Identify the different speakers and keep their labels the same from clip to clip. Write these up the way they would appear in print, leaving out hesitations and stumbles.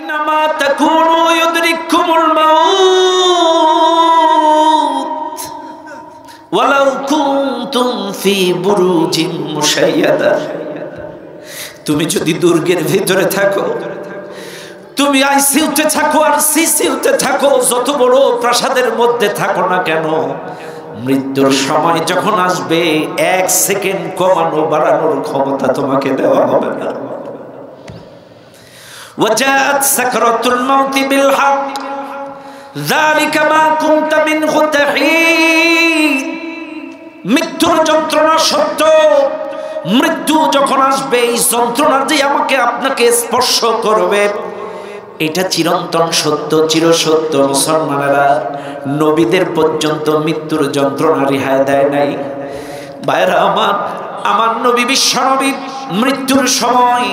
Speaker 1: আইনামা তাকুনু ইউদরিকুমুল মাউত ওয়ালাউ কুনতুম ফি বুরুজিন মুশাইয়াদা। তুমি যদি দুর্গের ভিতরে থাকো, তুমি আইসিইউতে থাকো আর সিসিইউতে থাকো, যত বড় প্রাসাদের মধ্যে থাকো না কেন, মৃত্যুর সময় যখন আসবে 1 সেকেন্ড কমানো বাড়ানোর ক্ষমতা তোমাকে দেওয়া হবে না। ওয়াজাত সাকরাতুল মাউতি বিল হক যালিকা মা কুনতা মিনহু তাহিদ। মৃত্যুর যন্ত্রণা সত্য। মৃত্যু যখন আসবে, এই যন্ত্রণা যে আমাকে আপনাকে স্পর্শ করবে, এটা চিরন্তন সত্য, চিরসত্য। মুসলমানেরা, নবীদের পর্যন্ত মৃত্যুর যন্ত্রণা রেহাই দেয় নাই। ভাইরা আমার নবী বিশ্বনবী মৃত্যুর সময়,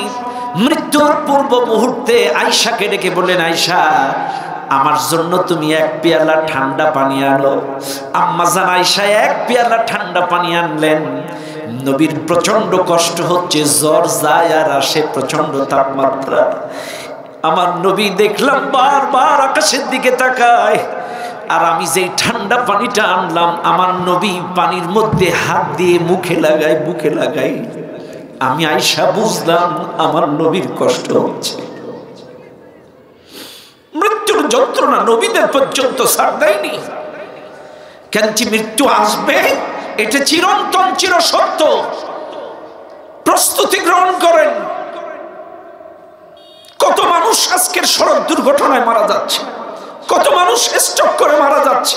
Speaker 1: মৃত্যুর পূর্ব মুহূর্তে আয়েশাকে ডেকে বললেন, আয়েশা আমার জন্য তুমি 1 পেয়ালা ঠান্ডা পানি আনো। আম্মাজান আয়েশা 1 পেয়ালা ঠান্ডা পানি আনলেন। নবীর প্রচন্ড কষ্ট হচ্ছে, জ্বর যায় আর আসে, প্রচন্ড তাপমাত্রা। আমার নবী দেখলাম বারবার আকাশের দিকে তাকায়, আর আমি যেই ঠান্ডা পানিটা আনলাম, আমার নবী পানির মধ্যে হাত দিয়ে মুখে লাগাই। আমি আয়েশা বুঝলাম আমার নবীর কষ্ট হচ্ছে। মৃত্যুর যন্ত্রণা নবীদের পর্যন্ত ছাড় দেয়নি। কেন যে মৃত্যু আসবে, এটা চিরন্তন, চিরসত্য। প্রস্তুতি গ্রহণ করেন। কত মানুষ আজকের সড়ক দুর্ঘটনায় মারা যাচ্ছে, কত মানুষ স্ট্রোক করে মারা যাচ্ছে।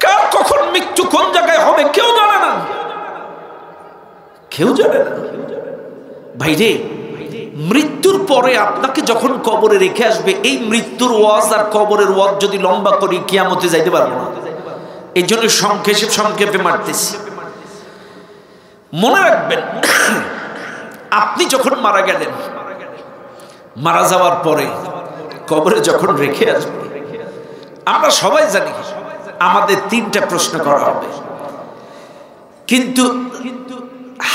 Speaker 1: কার কখন মৃত্যু কোন জায়গায় হবে কেউ জানে না, কেউ জানে না। ভাইরে, মৃত্যুর পরে আপনাকে যখন কবরে রেখে আসবে, এই মৃত্যুর ওয়াজ আর কবরের ওয়াজ যদি লম্বা করি কিয়ামতে যাইতে পারবো না। এই জন্য সংক্ষেপে মারতেছি। মনে রাখবেন, আপনি যখন মারা গেলেন, মারা যাওয়ার পরে কবরে যখন রেখে আসবে, আমরা সবাই জানি আমাদের 3টা প্রশ্ন করা হবে, কিন্তু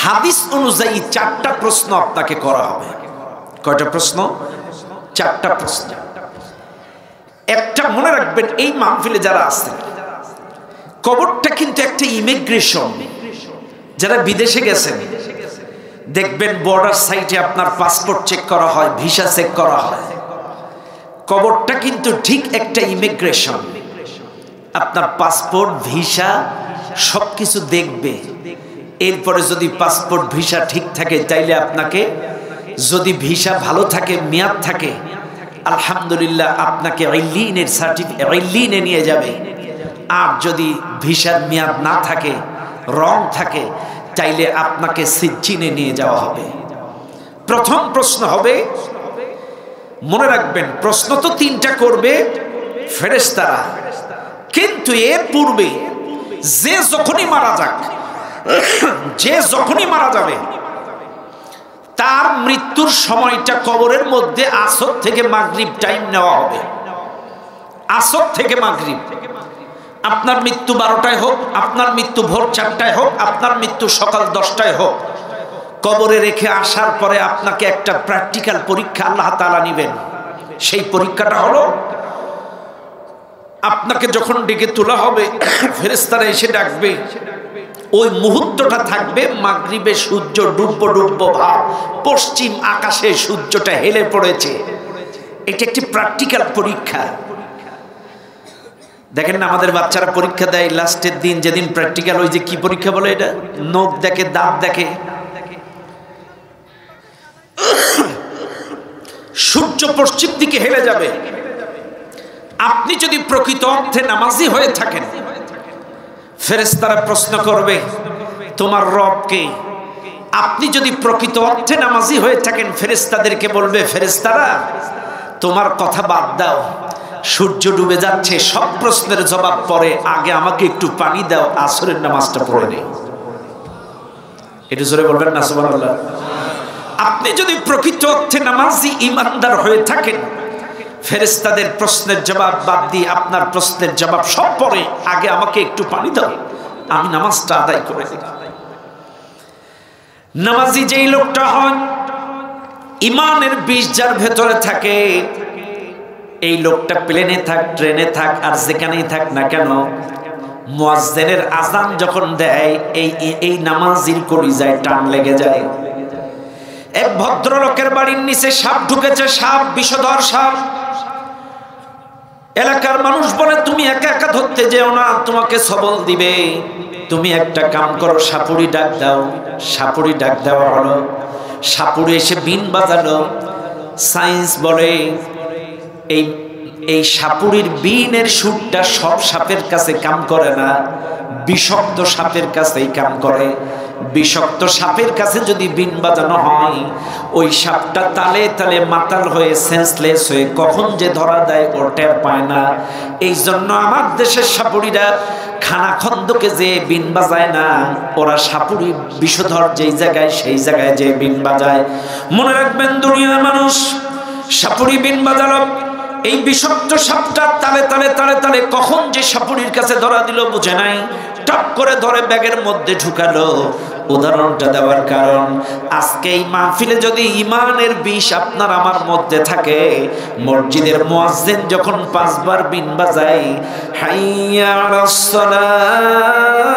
Speaker 1: হাদিস অনুযায়ী 4টা প্রশ্ন আপনাকে করা হবে। কয়টা প্রশ্ন? 4টা প্রশ্ন। একটা মনে রাখবেন, এই মাহফিলে যারা আছেন, কবরটা কিন্তু একটা ইমিগ্রেশন। যারা বিদেশে গেছেন দেখবেন বর্ডার সাইডে আপনার পাসপোর্ট চেক করা হয়, ভিসা চেক করা হয়। কবরটা কিন্তু ঠিক একটা ইমিগ্রেশন। আপনার পাসপোর্ট, ভিসা সবকিছু দেখবে। এরপরে যদি পাসপোর্ট ভিসা ঠিক থাকে, তাইলে আপনাকে, যদি ভিসা ভালো থাকে, মেয়াদ থাকে, আলহামদুলিল্লাহ আপনাকে ইল্লিনের সার্টিফিকেট ইল্লিনে নিয়ে যাবে। আর যদি ভিসার মেয়াদ না থাকে, রং থাকে, চাইলে আপনাকে সিজ্জিনে নিয়ে যাওয়া হবে। প্রথম প্রশ্ন হবে, মনে রাখবেন, প্রশ্ন তো 3টা করবে ফেরেশতারা, কিন্তু এর পূর্বে যে যখনই মারা যাক, যে যখনই মারা যাবে, তার মৃত্যুর সময়টা কবরের মধ্যে আসর থেকে মাগরিব টাইম নেওয়া হবে। আসর থেকে মাগরিব। আপনার মৃত্যু 12টায় হোক, আপনার মৃত্যু ভোর 4টায় হোক, আপনার মৃত্যু সকাল 10টায় হোক, কবরে রেখে আসার পরে আপনাকে একটা প্র্যাকটিক্যাল পরীক্ষা আল্লাহ তাআলা নেবেন। সেই পরীক্ষাটা হলো, আপনাকে যখন ডেকে তোলা হবে, ফেরেশতারা এসে ডাকবে, ওই মুহূর্তটা থাকবে মাগরিবে সূর্য ডুববো ভাব, পশ্চিম আকাশে সূর্যটা হেলে পড়েছে। এটা একটি প্র্যাকটিক্যাল পরীক্ষা। দেখেন না, আমাদের বাচ্চারা পরীক্ষা দেয় লাস্টের দিন, যেদিন প্র্যাকটিক্যাল, ওই যে কি পরীক্ষা বলে এটা, নখ দেখে, দাঁত দেখে। সূর্য পশ্চিম দিকে হেলে যাবে। আপনি যদি প্রকৃত অর্থে নামাজি হয়ে থাকেন, ফেরেশতারা প্রশ্ন করবে তোমার রব কে। আপনি যদি প্রকৃত অর্থে নামাজি হয়ে থাকেন, ফেরেশতাদেরকে বলবে, ফেরেশতারা তোমার কথা বাদ দাও, সূর্য ডুবে যাচ্ছে, সব প্রশ্নের জবাব পরে, আগে আমাকে একটু পানি দাও, আসরের নামাজটা পড়ে নেই। একটু জোরে বলবেন না সুবহানাল্লাহ। আপনি যদি প্রকৃত অর্থে নামাজি ইমানদার হয়ে থাকেন, ফেরেশতাদের প্রশ্নের জবাব বাদ দিয়ে আপনার প্রশ্নের জবাব সব পরে, আগে আমাকে একটু পানি দাও, আমি নামাজটা আদায় করে দিই। নামাজি যেই লোকটা হন, ইমানের বিষ যার ভেতরে থাকে, এই লোকটা প্লেনে থাক, ট্রেনে থাক, আর যেখানেই থাক না কেন, মুয়াজ্জিনের আজান যখন দেয় এই নামাজির কলিজায় টান লেগে যায়। এক ভদ্রলোকের বাড়ির নিচে সাপ ঢুকেছে, সাপ, বিষধর সাপ। এলাকার মানুষ বলে তুমি একা একা ধরতে যেও না, তোমাকে সবল দিবে। তুমি একটা কাম করো, সাপুড়ি ডাক দাও। সাপুড়ি ডাক দেওয়া হলো, সাপুড়ি এসে বিন বাজালো। সায়েন্স বলে এই সাপুড়ির বিনের সুরটা সব সাপের কাছে কাম করে না, বিষাক্ত সাপের কাছেই কাম করে। বিষাক্ত সাপের কাছে যদি বিন বাজানো হয়, ওই সাপটা তালে তালে মাতাল হয়ে সেন্সলেস হয়ে কখন যে ধরা দেয় ওর টের পায় না। এই জন্য আমার দেশের সাপুড়িরা খানাখন্দকে যে বিন বাজায় না, ওরা সাপুড়ি বিষধর যেই জায়গায় সেই জায়গায় যে বিন বাজায়। মনে রাখবেন দুনিয়ার মানুষ, সাপুড়ি বিন বাজালো, এই বিষাক্ত সাপটা তালে তালে তালে তালে কখন যে সাপুড়ির কাছে ধরা দিল বুঝে নাই, টপ করে ধরে ব্যাগের মধ্যে ঢুকালো। উদাহরণটা দেওয়ার কারণ, আজকে এই মাহফিলে যদি ইমানের বিষ আপনার আমার মধ্যে থাকে, মসজিদের মুয়াজ্জিন যখন 5 বার বিন বাজায়, হাইয়া আলাস সালাহ,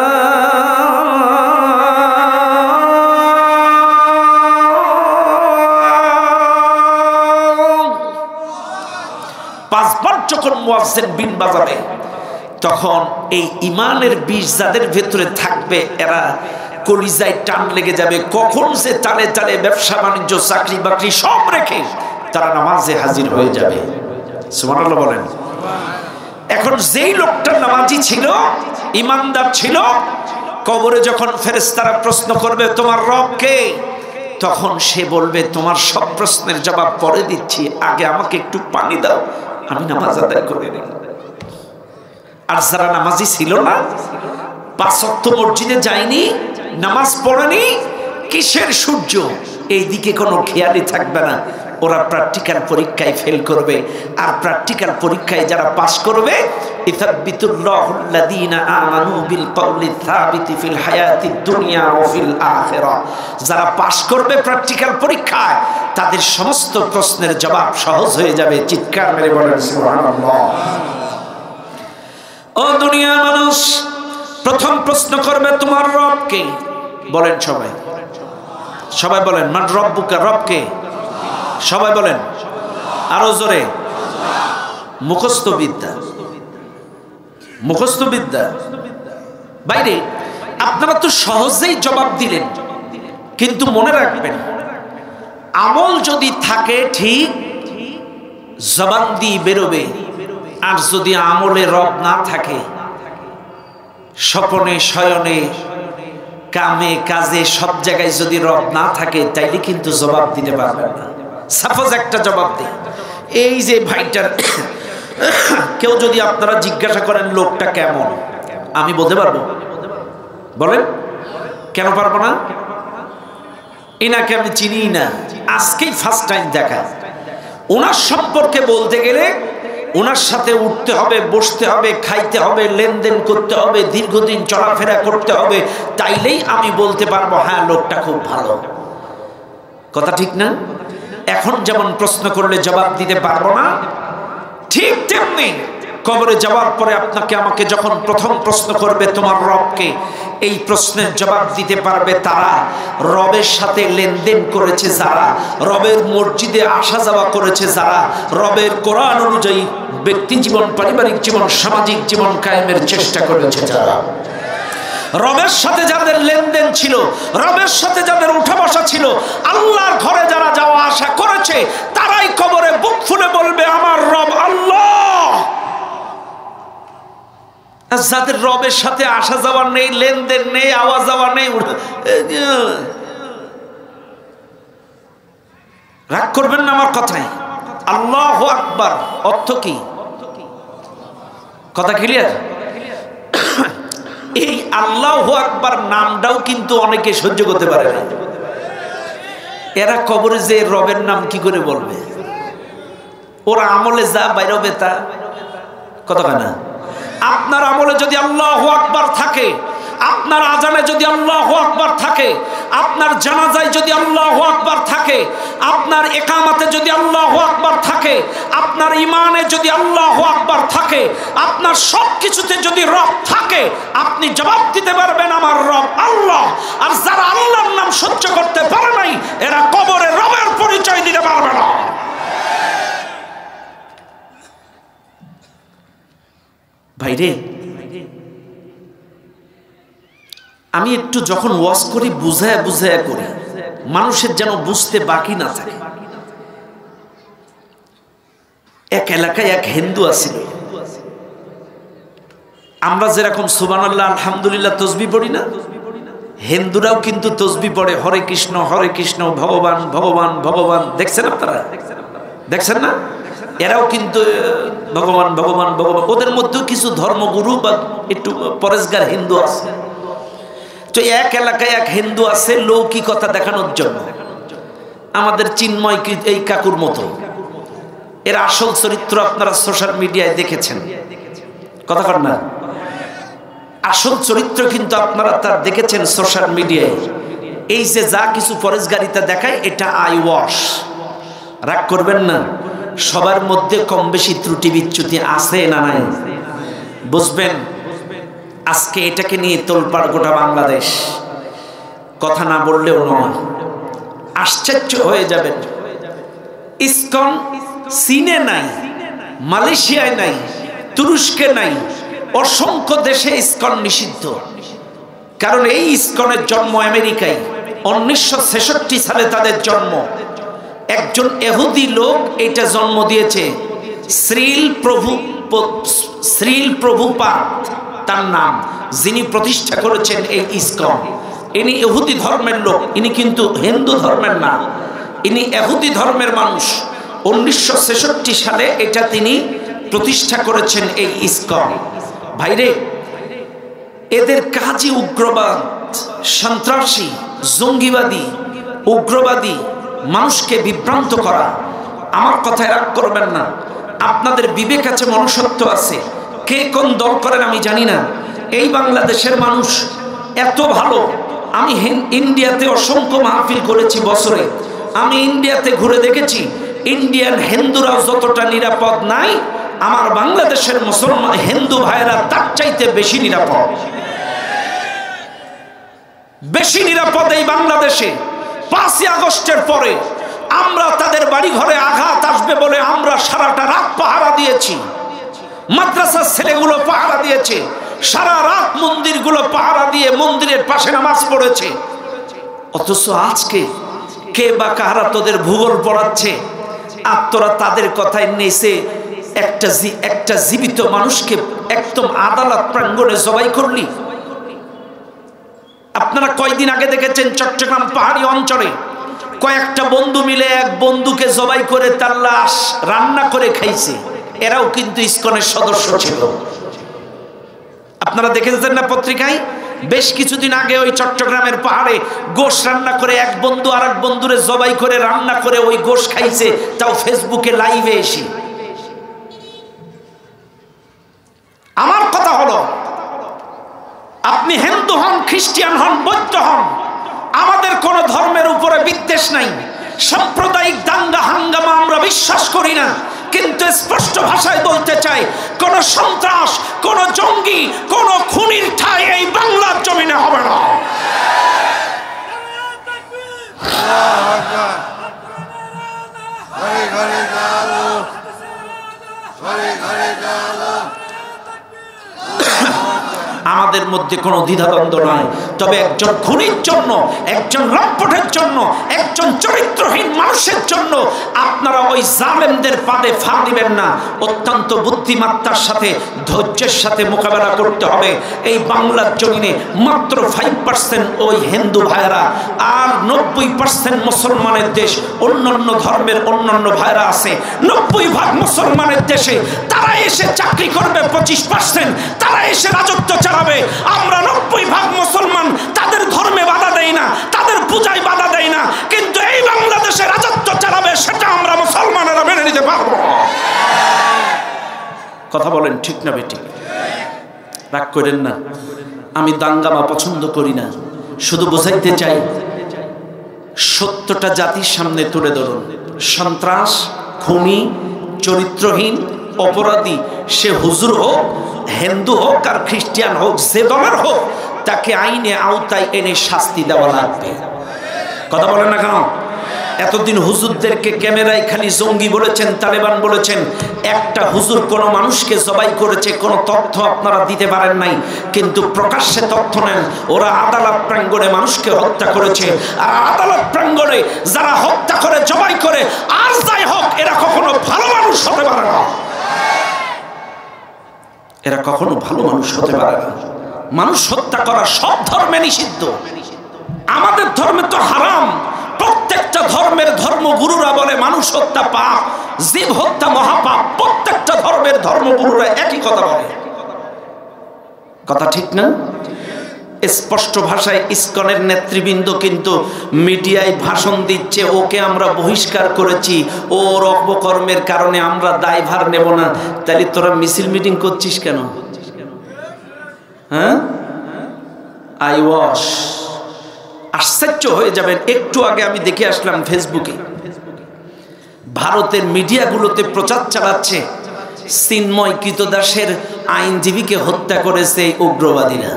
Speaker 1: 5 বার যখন মুয়াজ্জিন বিন বাজাবে, তখন এই ইমানের বিষ যাদের ভেতরে থাকবে, এরা কলিজায় টান লেগে যাবে। কখন সে তালে তালে ব্যবসা বাণিজ্য চাকরি বাকরি সব রেখে তারা নামাজে হাজির হয়ে যাবে। সুবহানাল্লাহ বলেন। এখন যেই লোকটা নামাজি ছিল, ইমানদার ছিল, কবরে যখন ফেরেশতারা প্রশ্ন করবে তোমার রব কে, তখন সে বলবে তোমার সব প্রশ্নের জবাব পরে দিচ্ছি, আগে আমাকে একটু পানি দাও, আমি নামাজ আদায় করে নিই। আর যারা নামাজি ছিল না, 5 ওয়াক্ত মসজিদে যায়নি, নামাজ পড়েনি, কিসের সূর্য, এই দিকে কোনো খেয়ালই থাকবে না, ওরা প্র্যাকটিক্যাল পরীক্ষায় ফেল করবে। আর প্র্যাকটিক্যাল পরীক্ষায় যারা পাস করবে, ইতাব্বিতুল্লাহুল্লাযীনা আমানু বিল কওলি সাবিতি ফিল হায়াতিদ দুনিয়া ওয়া ফিল আখিরাহ, যারা পাস করবে প্র্যাকটিক্যাল পরীক্ষায়, তাদের সমস্ত প্রশ্নের জবাব সহজ হয়ে যাবে। চিৎকার মেরে বলেন সুবহানাল্লাহ। ও দুনিয়ার মানুষ, প্রথম প্রশ্ন করবে তোমার রব কে? বলেন সবাই, সবাই বলেন, মান রব্বুকা, রব কে? সবাই বলেন আরো জোরে। মুখস্থ বিদ্যা, মুখস্থ বিদ্যা বাইরে। আপনারা তো সহজেই জবাব দিলেন, কিন্তু মনে রাখবেন, আমল যদি থাকে ঠিক, জবান দিয়ে বেরোবে। আর যদি আমলে রব না থাকে, স্বপনে শয়নে কামে কাজে সব জায়গায় যদি রব না থাকে, তাইলে কিন্তু জবাব দিতে পারবেন না। সাপোজ একটা জবাব দিই, এই যে ভাইটার কেউ যদি আপনারা জিজ্ঞাসা করেন লোকটা কেমন, আমি বলতে পারবো? বলেন কেন পারবো না? এনাকে আমি চিনি না, আজকেই ফার্স্ট টাইম দেখা। ওনার সম্পর্কে বলতে গেলে ওনার সাথে উঠতে হবে, বসতে হবে, খাইতে হবে, লেনদেন করতে হবে, দীর্ঘদিন চলাফেরা করতে হবে, তাইলেই আমি বলতে পারবো হ্যাঁ লোকটা খুব ভালো। কথা ঠিক না? এখন যেমন প্রশ্ন করলে জবাব দিতে পারবো না, ঠিক তেমনি কবরে যাওয়ার পরে আপনাকে আমাকে যখন প্রথম প্রশ্ন করবে তোমার রবকে, এই প্রশ্নের জবাব দিতে পারবে তারা রবের সাথে লেনদেন করেছে, যারা রবের মসজিদে আসা যাওয়া করেছে, যারা রবের কোরআন অনুযায়ী ব্যক্তি জীবন, পারিবারিক জীবন, সামাজিক জীবন কায়েমের চেষ্টা করেছে, যারা রবের সাথে যাদের লেনদেন ছিল, রবের সাথে যাদের উঠা বসা ছিল, আল্লাহর ঘরে যারা যাওয়া আসা করেছে, তারাই কবরে বুক ফুলে বলবে আমার রব আল্লাহ। যাদের রবের সাথে আসা যাওয়া নেই, লেনদেন নেই, আওয়া যাওয়া নেই, রাগ করবেন না আমার কথায়। আল্লাহু আকবার অর্থ কি? কথা ক্লিয়ার? এই আল্লাহু আকবার নামটাও কিন্তু অনেকে সহ্য করতে পারে না। এরা কবরে যে রবের নাম কি করে বলবে? ওরা আমলে যা বাইরবে তা। কথা না, আপনার আমলে যদি আল্লাহু আকবার থাকে, আপনার আজানে যদি আল্লাহু আকবার থাকে, আপনার জানাজায় যদি আল্লাহু আকবার থাকে, আপনার ইকামতে যদি আল্লাহু আকবার থাকে, আপনার ঈমানে যদি আল্লাহু আকবার থাকে, আপনার সব কিছুতে যদি রব থাকে, আপনি জবাব দিতে পারবেন আমার রব আল্লাহ। আর যারা আল্লাহর নাম সহ্য করতে পারে নাই, এরা কবরে রবের পরিচয় দিতে পারবে না। ভাইরে, আমি একটু যখন ওয়াজ করি বুঝায়া বুঝায়া করি, মানুষের যেন বুঝতে বাকি না থাকে। এক এলাকায় এক হিন্দু আছিল, আমরা যেরকম সুবহানাল্লাহ আলহামদুলিল্লাহ তসবিহ পড়ি না, হিন্দুরাও কিন্তু তসবিহ পড়ে, হরে কৃষ্ণ ভগবান ভগবান ভগবান। দেখছেন আপনারা? দেখছেন না? এরাও কিন্তু ভগবান ভগবান ভগবান। ওদের মধ্যেও কিছু ধর্মগুরু বা একটু পরেশগার হিন্দু আছে। তো এক এলাকায় এক হিন্দু আছে লৌকিকতা দেখানোর জন্য, আমাদের চিন্ময় এই কাকুর মতো। এর আসল চরিত্র আপনারা সোশ্যাল মিডিয়ায় দেখেছেন, কথা কর না? আসল চরিত্র কিন্তু আপনারা তার দেখেছেন সোশ্যাল মিডিয়ায়। এই যে যা কিছু পরেশগারিতা দেখায়, এটা আই ওয়াশ। রাগ করবেন না, সবার মধ্যে কম বেশি ত্রুটি বিচ্যুতি আছে না নাই? বুঝবেন, আজকে এটাকে নিয়ে তোলপাড় গোটা বাংলাদেশ, কথা না বললেও নয়। আশ্চর্য হয়ে যাবেন, ইসকন চীনে নাই, মালয়েশিয়ায় নাই, তুরস্কে নাই, অসংখ্য দেশে ইসকন নিষিদ্ধ। কারণ এই ইসকনের জন্ম আমেরিকায়, 1966 সালে তাদের জন্ম। একজন ইহুদি লোক এটা জন্ম দিয়েছে, শ্রীল প্রভুপাদ তার নাম, যিনি প্রতিষ্ঠা করেছেন এই ইসকন। ইনি ইহুদি ধর্মের লোক, ইনি কিন্তু হিন্দু ধর্মের না, ইনি ইহুদি ধর্মের মানুষ। 1966 সালে এটা তিনি প্রতিষ্ঠা করেছেন এই ইসকন। ভাইরে, এদের কাজই উগ্রবাদ, সন্ত্রাসী, জঙ্গিবাদী, উগ্রবাদী, মানুষকে বিভ্রান্ত করা। আমার কথায় রাগ করবেন না, আপনাদের বিবেক আছে, মনুষ্যত্ব আছে। কে কোন দল করেন আমি জানি না। এই বাংলাদেশের মানুষ এত ভালো। আমি ইন্ডিয়াতে অসংখ্য মাহফিল করেছি বছরে, আমি ইন্ডিয়াতে ঘুরে দেখেছি, ইন্ডিয়ান হিন্দুরাও যতটা নিরাপদ নাই, আমার বাংলাদেশের মুসলমান হিন্দু ভাইরা তার চাইতে বেশি নিরাপদ। বেশি নিরাপদ এই বাংলাদেশে। 5ই আগস্টের পরে আমরা তাদের বাড়ি ঘরে আঘাত আসবে বলে আমরা সারাটা রাত পাহারা দিয়েছি, মাদ্রাসার ছেলেগুলো পাহারা দিয়েছে, সারা রাত মন্দিরগুলো পাহারা দিয়ে মন্দিরের পাশে নামাজ পড়েছে। অথচ আজকে কে বা কাহারা তোদের ভূগোল পড়াচ্ছে, আর তোরা তাদের কথায় নেছে একটা জীবিত মানুষকে একদম আদালত প্রাঙ্গণে জবাই করলি। আপনারা কয়দিন আগে দেখেছেন চট্টগ্রাম পাহাড়ি অঞ্চলে কয়েকটা বন্ধু মিলে এক বন্ধুকে জবাই করে তার লাশ রান্না করে খাইছে। এরাও কিন্তু ইসকনের সদস্য ছিল। আপনারা দেখেছেন না পত্রিকায়? বেশ কিছুদিন আগে ওই চট্টগ্রামের পাহাড়ে গোশ রান্না করে এক বন্ধু আর এক বন্ধুরে জবাই করে রান্না করে ওই গোশ খাইছে, তাও ফেসবুকে লাইভে এসে। আমার কথা হলো, আপনি হিন্দু হন, খ্রিস্টান হন, বৌদ্ধ হন, আমাদের কোন ধর্মের উপরে বিদ্বেষ নাই। সাম্প্রদায়িক দাঙ্গা হাঙ্গামা আমরা বিশ্বাস করি না। কিন্তু স্পষ্ট ভাষায় বলতে চাই, কোন সন্ত্রাস, কোন জঙ্গি, কোন খুনির ঠাঁই এই বাংলার জমিনে হবে না। আমাদের মধ্যে কোনো দ্বিধাদ্বন্দ্ব নয়। তবে একজন খুনির জন্য, একজন লম্পটের জন্য, একজন চরিত্রহীন মানুষের জন্য আপনারা ওই জালেমদের পাদে ফা দিবেন না। অত্যন্ত বুদ্ধিমত্তার সাথে, ধৈর্যের সাথে মোকাবেলা করতে হবে। এই বাংলার জমিনে মাত্র 5% ওই হিন্দু ভাইয়েরা, আর 90% মুসলমানের দেশ, অন্যান্য ধর্মের অন্যান্য ভাইয়েরা আছে। 90% মুসলমানের দেশে তারা এসে চাকরি করবে 25%, তারা এসে রাজত্ব চালাবে। আমরা 90% মুসলমান, তাদের ধর্মে বাধা দেই না, তাদের পূজায় বাধা দেই না, কিন্তু এই বাংলাদেশে রাজত্ব চালাবে সেটা আমরা মুসলমানেরা মেনে নিতে পারবো। কথা বলেন ঠিক না বেঠিক? রাগ করেন না। আমি দাঙ্গামা পছন্দ করি না, শুধু বোঝাইতে চাই সত্যটা জাতির সামনে তুলে ধরুন। সন্ত্রাস, খুনি, চরিত্রহীন, অপরাধী, সে হুজুর হোক, হিন্দু হোক আর খ্রিস্টান হোক, যে দলের হোক, তাকে আইনে আওতায় এনে শাস্তি দেওয়া লাগবে। কথা বলেন না কেন? এতদিন হুজুরদেরকে ক্যামেরায় খালি জঙ্গি বলেছেন, তালেবান বলেছেন। একটা হুজুর কোনো মানুষকে জবাই করেছে, কোনো তথ্য আপনারা দিতে পারেন নাই, কিন্তু প্রকাশ্যে তথ্য নেন। ওরা আদালত প্রাঙ্গণে মানুষকে হত্যা করেছে, আর আদালত প্রাঙ্গণে যারা হত্যা করে, জবাই করে, আর যাই হোক, এরা কখনো ভালো মানুষ হতে পারে না। এরা কখনো ভালো মানুষ হতে পারে না। মানুষ হত্যা করা সব ধর্মে নিষিদ্ধ। আমাদের ধর্মে তো হারাম। প্রত্যেকটা ধর্মের ধর্মগুরুরা বলে মানুষ হত্যা পাপ, জীব হত্যা মহাপাপ। প্রত্যেকটা ধর্মের ধর্মগুরুরা একই কথা বলে। কথা ঠিক না? স্পষ্ট ভাষায় ইসকনের নেতৃবৃন্দ কিন্তু মিডিয়ায় ভাষণ দিচ্ছে, ওকে আমরা বহিষ্কার করেছি, ওর অপকর্মের কারণে আমরা দায়ভার নেব না। তাহলে তোরা মিছিল মিটিং করছিস কেন? হ্যাঁ, আই ওয়াশ আশ্চর্য হয়ে যাবেন। একটু আগে আমি দেখে আসলাম ফেসবুকে, ভারতের মিডিয়াগুলোতে প্রচার চালাচ্ছে চিন্ময় কৃতদাসের আইনজীবীকে হত্যা করেছে উগ্রবাদীরা।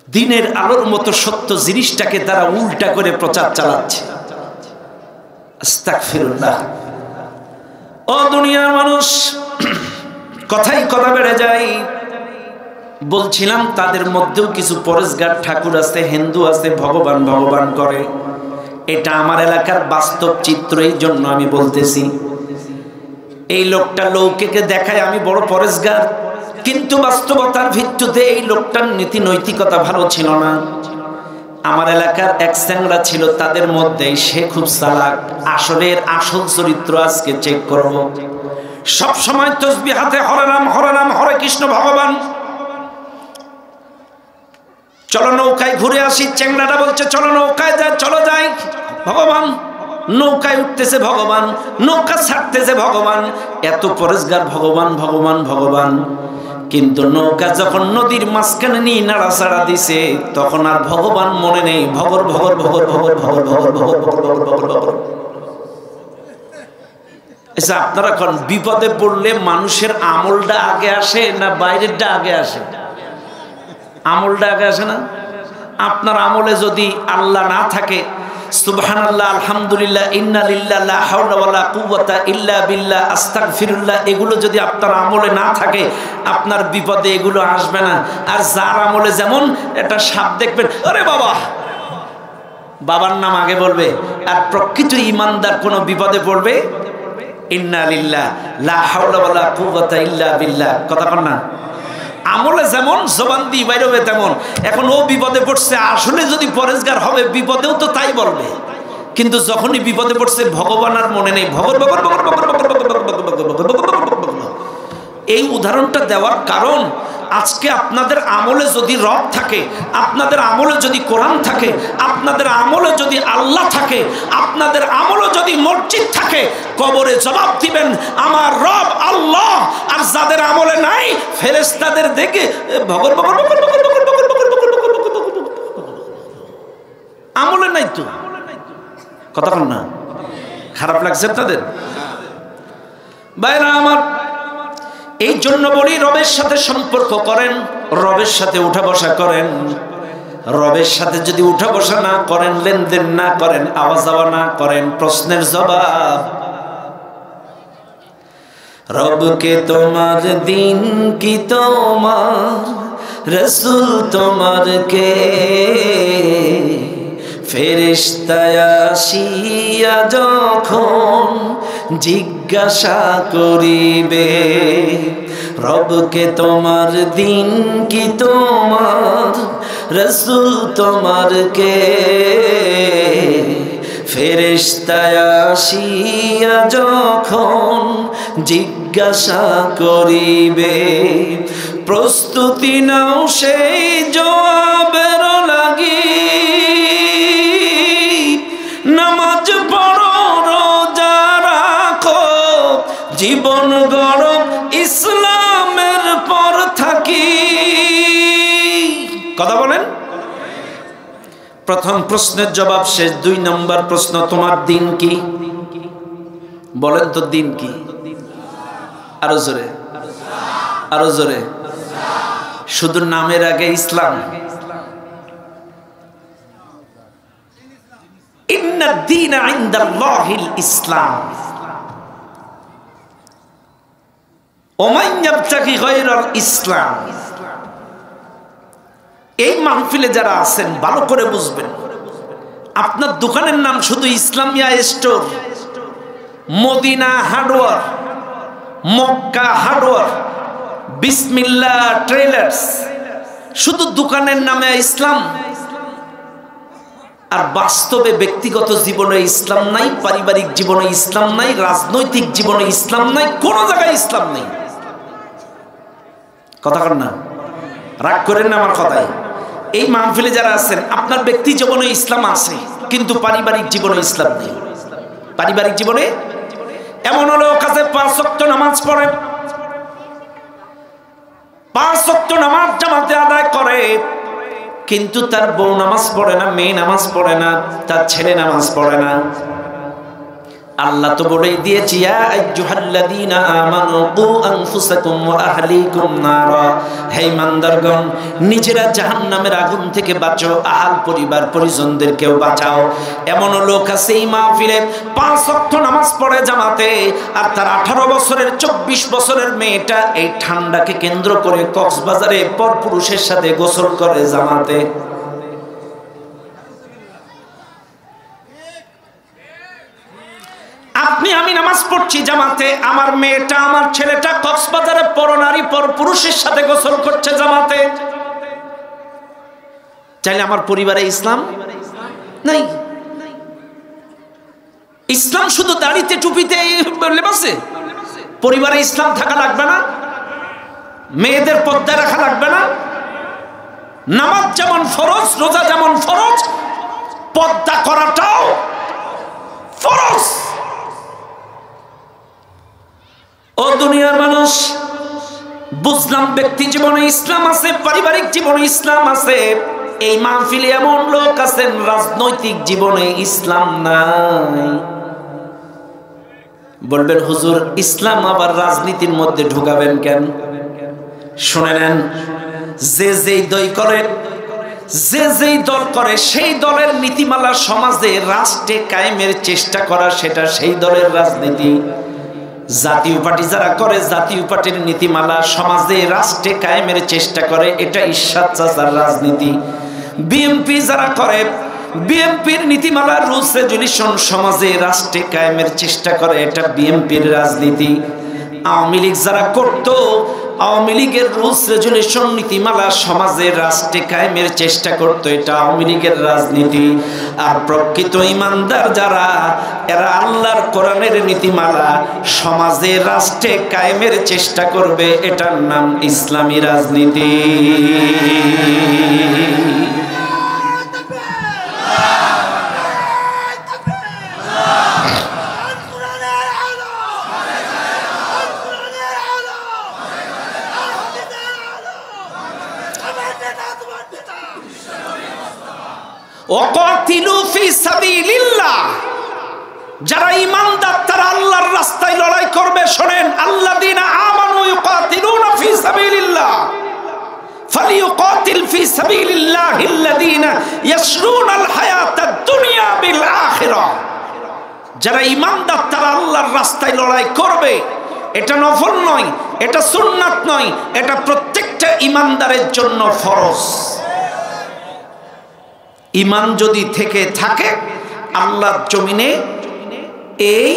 Speaker 1: দিনের আলোর মতো সত্য জিনিসটাকে তারা উল্টা করে প্রচার চালাচ্ছে। আস্তাগফিরুল্লাহ। ও দুনিয়ার মানুষ, কথাই কথা বেড়ে যায়। বলছিলাম তাদের মধ্যেও কিছু পরেশগার ঠাকুর আছে, হিন্দু আছে, ভগবান ভগবান করে। এটা আমার এলাকার বাস্তব চিত্র, এই জন্য আমি বলতেছি। এই লোকটা লৌকিকে দেখায় আমি বড় পরেশগার, কিন্তু বাস্তবতার ভিত্তিতে এই লোকটার নীতি নৈতিকতা ভালো ছিল না। আমার এলাকার এক স্যাংরা ছিল তাদের মধ্যে, সে খুব চালাক। আসলে এর আসল চরিত্র আজকে চেক করব। সব সময় তসবিহ হাতে, হরে রাম হরে রাম, হরে কৃষ্ণ ভগবান। চলো নৌকায় ঘুরে আসি। চ্যাংড়াটা বলছে চলো নৌকায় যাই, চলো যাই। ভগবান নৌকায় উঠতেছে, ভগবান নৌকা ছাড়তেছে, ভগবান। এত পরেশগার, ভগবান ভগবান ভগবান। কিন্তু নৌকা যখন নদীর মাঝখানে নিয়ে নাড়াচাড়া দিছে, তখন আর ভগবান মনে নেই। ভগর ভগর ভগর ভগর ভগর ভগর ভগর ভগর ভগর ভগর। আচ্ছা, আপনারা কোন বিপদে পড়লে মানুষের আমলটা আগে আসে না বাইরেরটা আগে আসে? আমলটা আগে আসে না? আপনার আমলে যদি আল্লাহ না থাকে, সুবহানাল্লাহ, আলহামদুলিল্লাহ, ইন্না লিল্লাহি লা হাওলা ওয়ালা কুওয়াতা ইল্লা বিল্লাহ, আস্তাগফিরুল্লাহ, এগুলো যদি আপনার আমলে না থাকে, আপনার বিপদে এগুলো আসবে না। আর যার আমলে যেমন একটা সাপ দেখবেন, আরে বাবা, বাবার নাম আগে বলবে। আর প্রকৃত ইমানদার কোন বিপদে পড়বে, ইন্না লিল্লাহি লা হাওলা ওয়ালা কুওয়াতা ইল্লা বিল্লাহ। কথা কন না? আমলে যেমন জবান দিয়ে বাইরে হবে তেমন। এখন ও বিপদে পড়ছে, আসলে যদি পরেশগার হবে, বিপদেও তো তাই বলবে। কিন্তু যখনই বিপদে পড়ছে, ভগবান আর মনে নেই। ভগর ভগর ভগর ভগর ভগর। এই উদাহরণটা দেওয়ার কারণ, আজকে আপনাদের আমলে যদি রব থাকে, আপনাদের আমলে যদি কোরআন থাকে, আপনাদের আমলে যদি আল্লাহ থাকে, আপনাদের আমলে যদি মসজিদ থাকে, কবরে জবাব দিবেন আমার রব আল্লাহ। আর যাদের আমলে নাই, ফেরেশতাদের দেখে ভগর ভগর ভগর ভগর ভগর ভগর ভগর ভগর। আমলে নাই তো। কথা বল না? খারাপ লাগছে তাদের? ভাইরা আমার, এই জন্য বলি, রবের সাথে সম্পর্ক করেন, রবের সাথে উঠা বসা করেন। রবের সাথে যদি উঠা বসা না করেন, লেনদেন না করেন, আওয়া যাওয়া না করেন, প্রশ্নের জবাব। রবকে তোমার, দিন কি তোমার, রসুল তোমার কে, ফেরেশতা আসিয়া যখন জিজ্ঞাসা করিবে, রবকে তোমার, দিন কি তোমার, রসুল তোমার কে, ফেরেশতা আসিয়া যখন জিজ্ঞাসা করিবে, প্রস্তুতি নাও সেই জবাবের লাগি, নামাজ পড়ো, রোজা রাখো, জীবন গড়ো ইসলামের পর থাকি। প্রথম প্রশ্নের জবাব শেষ। 2 নম্বর প্রশ্ন, তোমার দিন কি? বলেন তো দিন কি? আরো জোরে, আরো জোরে। শুধু নামের আগে ইসলাম। ইন্নাদ দীনা ইনদাল্লাহিল ইসলাম ওয়া মান ইয়াবতাগি গায়রাল ইসলাম। এই মাহফিলে যারা আছেন ভালো করে বুঝবেন, আপনার দোকানের নাম শুধু Islamia store, Madina hardware, Makka hardware, Bismillah traders, শুধু দোকানের নামে ইসলাম, আর বাস্তবে ব্যক্তিগত জীবনে ইসলাম নাই, পারিবারিক জীবনে ইসলাম নাই, রাজনৈতিক জীবনে ইসলাম নাই, কোন জায়গায় ইসলাম নেই। কথা কর না, রাগ করেন না আমার কথায়। এই মাহফিলে যারা আছেন আপনার ব্যক্তি জীবনে ইসলাম আছে, কিন্তু পারিবারিক জীবনে ইসলাম নেই। পারিবারিক জীবনে এমন লোক আছে 5 ওয়াক্ত নামাজ পড়ে, 5 ওয়াক্ত নামাজ জামাতে আদায় করে, কিন্তু তার বউ নামাজ পড়ে না, মেয়ে নামাজ পড়ে না, তার ছেলে নামাজ পড়ে না। আল্লাহ তো বলেই দিয়েছি, ইয়া আইয়ুহাল্লাযীনা আমানু কু আনফুসাকুম ওয়া আহলিকুম নারা, হে ইমানদারগণ নিজেরা জাহান্নামের আগুন থেকে বাঁচাও, আহল পরিবার পরিজনদেরকেও বাঁচাও। এমন লোক আছে এই মাহফিলে 5 ওয়াক্ত নামাজ পড়ে জামাতে, আর তার 18 বছরের 24 বছরের মেয়েটা এই ঠান্ডাকে কেন্দ্র করে কক্সবাজারে পরপুরুষের সাথে গোসল করে জামাতে। আপনি আমি নামাজ পড়ছি জামাতে, আমার মেয়েটা আমার ছেলেটা কক্সবাজারে পরনারী পরপুরুষের সাথে গোসল করছে জামাতে। চাইলে আমার পরিবারে ইসলাম নাই। ইসলাম শুধু দাড়িতে টুপিতে লেবাসে? পরিবারে ইসলাম থাকা লাগবে না? মেয়েদের পর্দা রাখা লাগবে না? নামাজ যেমন ফরজ, রোজা যেমন ফরজ, পর্দা করাটাও ফরজ। ও দুনিয়ার মানুষ, বুঝলাম ব্যক্তি জীবনে ইসলাম আছে, পারিবারিক জীবনে ইসলাম আছে। এই মাহফিলে এমন লোক আছেন রাজনৈতিক জীবনে ইসলাম নাই। বলবেন হুজুর ইসলাম আবার রাজনীতির মধ্যে ঢুকাবেন কেন? শুনে নেন, যে যেই দল করে সেই দলের নীতিমালা সমাজে রাষ্ট্রে কায়েমের চেষ্টা করা, সেটা সেই দলের রাজনীতি। জাতীয় পার্টি যারা করে, জাতীয় পার্টির নীতিমালা সমাজে রাষ্ট্রে কায়েমের চেষ্টা করে, এটা ঈশ্বর চাচার রাজনীতি। বিএনপি যারা করে, বিএনপির নীতিমালা রুলস রেজুলেশন সমাজে রাষ্ট্রে কায়েমের চেষ্টা করে, এটা বিএনপির রাজনীতি। আওয়ামী লীগ যারা করতো, আওয়ামী লীগের রুলস রেজুলেশন নীতিমালা সমাজে রাষ্ট্রে কায়েমের চেষ্টা করতো, এটা আওয়ামী লীগের রাজনীতি। আর প্রকৃত ইমানদার যারা, এরা আল্লাহর কোরআনের নীতিমালা সমাজে রাষ্ট্রে কায়েমের চেষ্টা করবে, এটার নাম ইসলামী রাজনীতি। ওয়াকাতিলু ফি সাবিলিল্লাহ, যারা ঈমানদার তারা আল্লাহর রাস্তায় লড়াই করবে। শুনেন, আল্লাযীনা আমানু ইউকাতিলুনা ফি সাবিলিল্লাহ ফালিয়ুকাতিল ফি সাবিলিল্লাহিল্লাযীনা ইয়াশরুনাল হায়াতাদ দুনিয়া বিল আখিরাহ। যারা ঈমানদার তারা আল্লাহর রাস্তায় লড়াই করবে। এটা নফল নয়, এটা সুন্নাত নয়, এটা প্রত্যেকটা ঈমানদারের জন্য ফরজ। ঈমান যদি থেকে থাকে, আল্লাহর জমিনে এই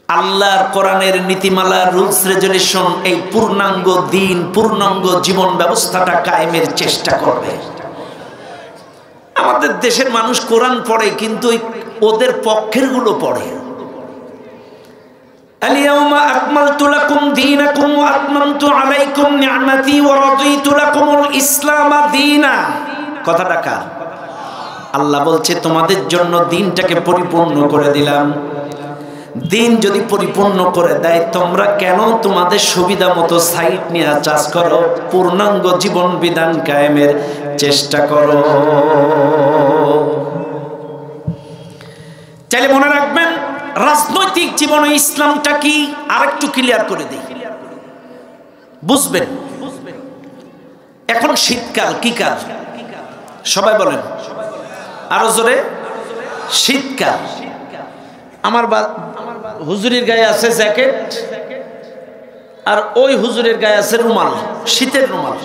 Speaker 1: আল্লাহর কোরআনের নীতিমালা রুলস রেজুলেশন, এই পূর্ণাঙ্গ দিন, পূর্ণাঙ্গ জীবন ব্যবস্থাটা কায়েমের চেষ্টা করবে। আমাদের দেশের মানুষ কোরআন পড়ে, কিন্তু ওদের পক্ষের গুলো পড়ে। আল-ইয়াওমা আকমালতু লাকুম দীনাকুম ওয়া আতমামতু আলাইকুম নি'মাতি ওয়া রাদিতু লাকুমুল ইসলাম দীনা। কথাটা কার? আল্লাহ বলছে তোমাদের জন্য দিনটাকে পরিপূর্ণ করে দিলাম। দিন যদি পরিপূর্ণ করে দেয়, তোমরা কেন তোমাদের সুবিধা মতো সাইট নিয়ে চাষ করো? পূর্ণাঙ্গ জীবন বিধান কায়েমের চেষ্টা করো। চাইলে মনে রাখবেন, রাজনৈতিক জীবনে ইসলামটা কি আরেকটু ক্লিয়ার করে দিই, বুঝবেন। এখন শীতকাল, কি কাল সবাই বলেন আরো জোরে? শীতকাল। আমার হুজুরের গায়ে আছে জ্যাকেট, আর ওই হুজুরের গায়ে আছে রুমাল, শীতের রুমাল।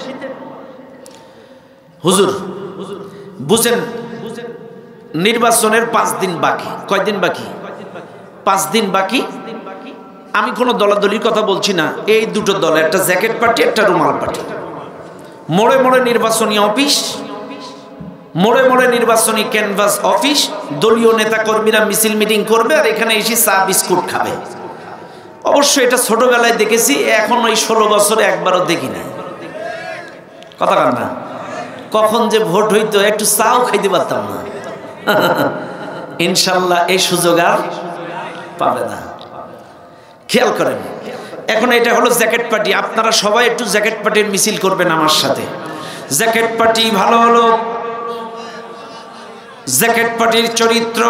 Speaker 1: হুজুর বুঝেন, নির্বাচনের 5 দিন বাকি। কয়দিন বাকি? 5 দিন বাকি। আমি কোনো দলাদলির কথা বলছি না, এই দুটো দল, একটা জ্যাকেট পার্টি, একটা রুমাল পার্টি। মোড়ে মোড়ে নির্বাচনী অফিস, মোড়ে মোড়ে নির্বাচনী ক্যানভাস অফিস, দলীয় নেতা কর্মীরা মিছিল মিটিং করবে আর এখানে এসে চা বিস্কুট খাবে। অবশ্য এটা ছোটবেলায় দেখেছি, এখন ওই 16 বছরে একবারও দেখি না। কথা কার না? কখন যে ভোট হইতো একটু চাও খাইতে পারতাম না। ইনশাল্লাহ এই সুযোগ আর পাবে না। খেয়াল করেন, এখন এটা হলো জ্যাকেট পার্টি। আপনারা সবাই একটু জ্যাকেট পার্টির মিছিল করবেন আমার সাথে। জ্যাকেট পার্টি ভালো হলো, জ্যাকেট পার্টির চরিত্র,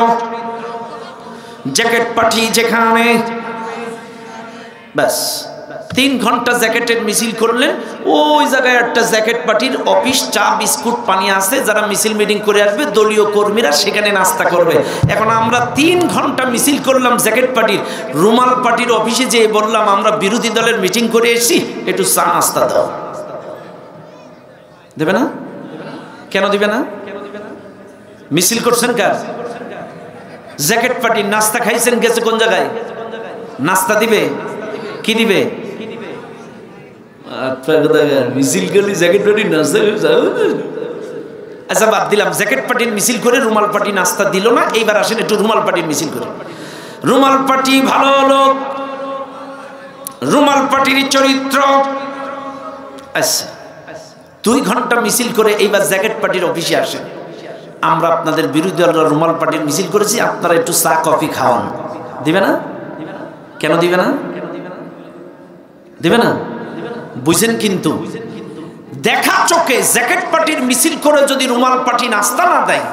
Speaker 1: জ্যাকেট পার্টি যেখানে ব্যাস 3 ঘন্টা জ্যাকেটের মিছিল করলেন, ওই জায়গায় একটা জ্যাকেট পার্টির অফিস, চা বিস্কুট পানি আছে, যারা মিছিল মিটিং করে আসবে দলীয় কর্মীরা সেখানে নাস্তা করবে। এখন আমরা 3 ঘন্টা মিছিল করলাম জ্যাকেট পার্টির, রুমাল পার্টির অফিসে যেয়ে বললাম আমরা বিরোধী দলের মিটিং করে এসেছি, একটু চা নাস্তা দাও। দেবে না? কেন দিবে না? মিছিল করছেন কার? জ্যাকেট পার্টির। নাস্তা খাইছেন, গেছে কোন জায়গায়? নাস্তা দিবে? কি দিবে? মিছিল করলে জ্যাকেট পার্টির নাস্তা। আচ্ছা বাদ দিলাম, জ্যাকেট পার্টির মিছিল করে রুমাল পার্টি নাস্তা দিল না। এইবার আসেন একটু রুমাল পার্টির মিছিল করে। রুমাল পার্টি ভালো হলো, রুমাল পার্টির চরিত্র। আচ্ছা 2 ঘন্টা মিছিল করে এইবার জ্যাকেট পার্টির অফিসে আসেন, আমরা আপনাদের বিরোধী দলের রুমাল পার্টির মিছিল করেছি, আপনারা একটু চা কফি খাওয়ান। দিবে না? কেন দিবে না? দিবে না? বুঝেন, কিন্তু দেখা চোখে জ্যাকেট পার্টির মিছিল করে যদি রুমাল পার্টি নাস্তা না দেয়,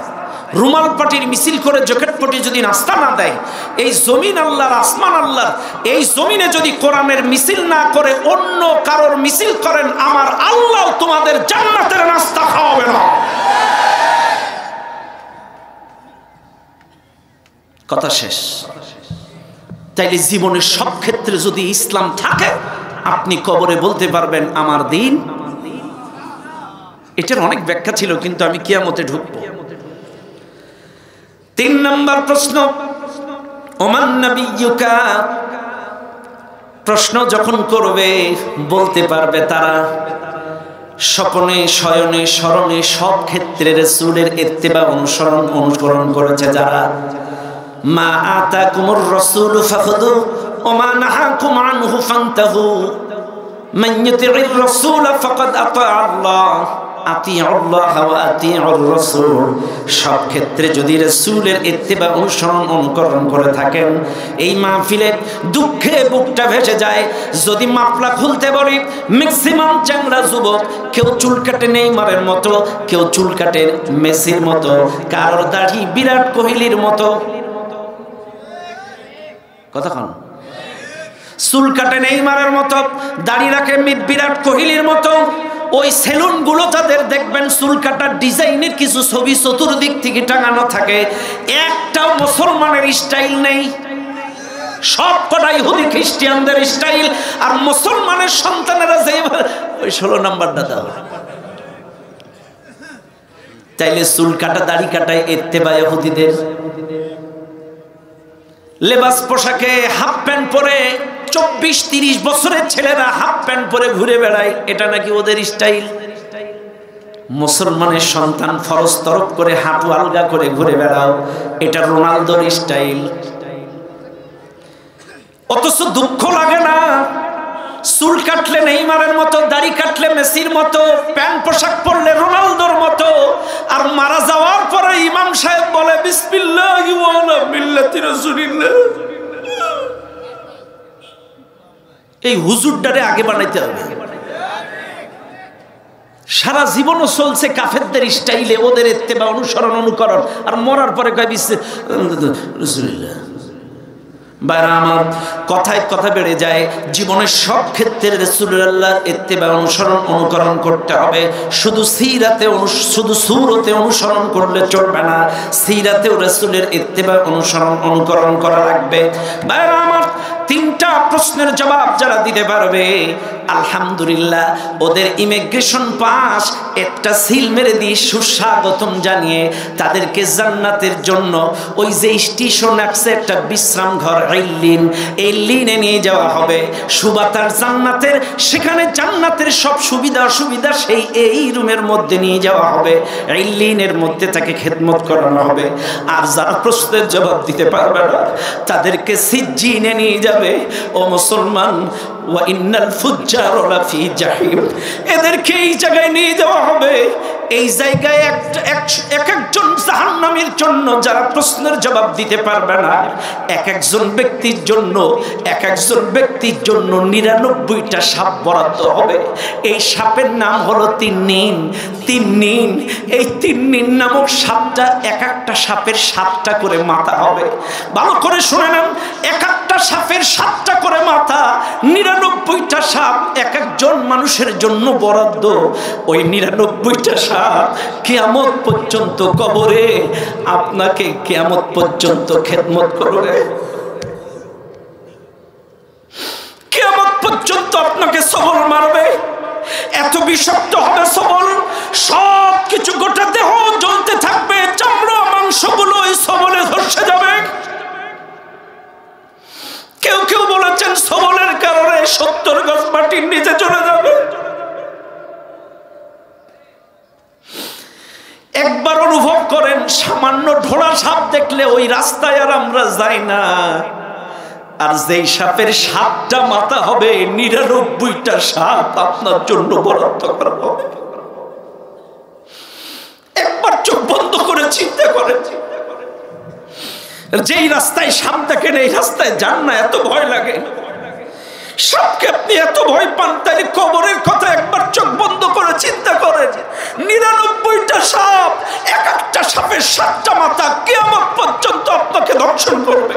Speaker 1: রুমাল পার্টির মিছিল করে জ্যাকেট পার্টি যদি নাস্তা না দেয়, এই জমিন আল্লাহর, আসমান আল্লাহর, এই জমিনে যদি কোরআনের মিছিল না করে অন্য কারোর মিছিল করেন, আমার আল্লাহ তোমাদের জান্নাতের নাস্তা খাওয়াবে না। কথা শেষ। তাইলে জীবনের সব ক্ষেত্রে যদি ইসলাম থাকে, আপনি কবরে বলতে পারবেন আমার দিন। এটার অনেক ব্যাখ্যা ছিল, কিন্তু আমি কিয়ামতে ঢুকবো। 3 নম্বর প্রশ্ন, ওমান নাবিয়্যুকা। প্রশ্ন যখন করবে বলতে পারবে তারা স্বপ্নে, শয়নে, স্মরণে সব ক্ষেত্রে রাসূলের ইত্তেবা, অনুসরণ করেছে যারা। মা আতাকুমুর রাসূলু ফাখুযু ওয়া মা নাহাকুম আনহু ফান্তাহু মান ইউতি'র রাসূল ফাকাদ আতা আল্লাহ আতিউল্লাহ ওয়া আতিউর রাসূল। সব ক্ষেত্রে যদি রাসূলের ইত্তেবা, অনুকরণ করে থাকেন, এই মাহফিলে দুঃখে বুকটা ভেসে যায়। যদি মাপলা খুলতে বলি, ম্যাক্সিমাম চ্যাংড়া যুবক, কেউ চুল কাটে নেইমারের মতো, কেউ চুল কাটে মেসির মতো, কারোর দাড়ি বিরাট কোহলির মতো। কতক্ষণ? চুল কাটে নেইমারের মতো, দাড়ি রাখে বিরাট কোহলির মতো। ওই সেলুন গুলো তাদের দেখবেন চুল কাটার ডিজাইনের কিছু ছবি চতুর্দিক থেকে টাঙানো থাকে, একটাও মুসলমানের স্টাইল নেই। সব কটা ইহুদি খ্রিস্টানদের স্টাইল। আর মুসলমানের সন্তানেরা যে ওই 16 নাম্বারটা দাও। তাইলে চুল কাটা, দাড়ি কাটায় ইত্তেবা ইহুদিদের। লেবাস পোশাকে হাফ প্যান্ট পরে 24-30 বছরের ছেলেরা হাফ প্যান্ট পরে ঘুরে বেড়ায়, এটা নাকি ওদের স্টাইল। মুসলমানের সন্তান ফরজ তরফ করে হাঁটু আলগা করে ঘুরে বেড়াও, এটা রোনালদোর স্টাইল। অথচ দুঃখ লাগে না, চুল কাটলে নেইমারের মতো, দাড়ি কাটলে মেসির মতো, প্যান্ট পোশাক পরলে রোনালদোর মতো। আর মারা যাওয়ার পরে ইমাম সাহেব বলে বিসমিল্লাহি ওয়া আলা মিল্লাতি রাসূলিল্লাহ। এই হুজুরটারে আগে বানাইতে হবে। সারা জীবনও চলছে কাফেরদের স্টাইলে, ওদের ইত্তেবা, অনুসরণ, অনুকরণ, আর মরার পরে কয় রাসূলুল্লাহ। বাইরা আমার, কথায় কথা বেড়ে যায়। জীবনের সব ক্ষেত্রে রাসূলুল্লাহর ইত্তেবা, অনুসরণ, অনুকরণ করতে হবে। শুধু সিরাতে, শুধু সুরতে অনুসরণ করলে চলবে না, সিরাতেও রাসূলের ইত্তেবা, অনুসরণ, অনুকরণ করা লাগবে। বাইরা আমার, তিনটা প্রশ্নের জবাব যারা দিতে পারবে, আলহামদুলিল্লাহ, ওদের ইমিগ্রেশন পাস একটা সিল মেরে দিয়ে সুস্বাগতম জানিয়ে তাদেরকে জান্নাতের জন্য ওই যে স্টেশন আছে একটা বিশ্রাম ঘর ইল্লিন, এই লিনে নিয়ে যাওয়া হবে। সুবাতার জান্নাতের, সেখানে জান্নাতের সব সুবিধা অসুবিধা সেই এই রুমের মধ্যে নিয়ে যাওয়া হবে, ইল্লিনের মধ্যে তাকে খেদমত করানো হবে। আর যারা প্রশ্নের জবাব দিতে পারবে না তাদেরকে সিজ্জিনে নিয়ে যাবে। ও মুসলমান, ওয়া ইন্নাল ফুজ্জারা লাফি জাহিম, এদেরকে এই জায়গায় নিয়ে যাওয়া হবে। এই জায়গায় একজন জাহান্নামীর জন্য, যারা প্রশ্নের জবাব দিতে পারবে না, একজন ব্যক্তির জন্য 99টা সাপ বরাদ্দ হবে। এই সাপের নাম হলো তিন্নিন। এই তিন্নিন নামক সাপটা, এক একটা সাপের 7টা করে মাথা হবে। ভালো করে শুনে নেন, এক একটা সাপের 7টা করে মাথা, 99টা সাপ এক একজন মানুষের জন্য বরাদ্দ। ওই 99টা সাপ কিয়ামত পর্যন্ত কবরে আপনাকে কিয়ামত পর্যন্ত খেদমত করবে। কিয়ামত পর্যন্ত আপনাকে সবল মারবে। এত বিষাক্ত হবে সবল, সব কিছু গোটা দেহ জ্বলতে থাকবে, চামড়া মাংসগুলো ওই সবলে ধসে যাবে। কেউ কেউ বলেছেন সবলের কারণে 70 গজ মাটির নিচে চলে যাবে। একবার অনুভব করেন, সামান্য ঢোড়া সাপ দেখলে ওই রাস্তায় আর আমরা যাই না। আর যেই সাপের 7টা মাথা হবে, 99টা সাপ আপনার জন্য বরাদ্দ করা হবে। একবার চোখ বন্ধ করে চিন্তা করেন, যেই রাস্তায় সাপ দেখেন এই রাস্তায় যান না, এত ভয় লাগে। সাপকে আপনি এত ভয় পান, তাই কবরের কথা একবার চোখ বন্ধ করে চিন্তা করেন। 99টা সাপ, এক একটা সাপের 7টা মাথা, কিয়ামত পর্যন্ত আপনাকে দংশন করবে।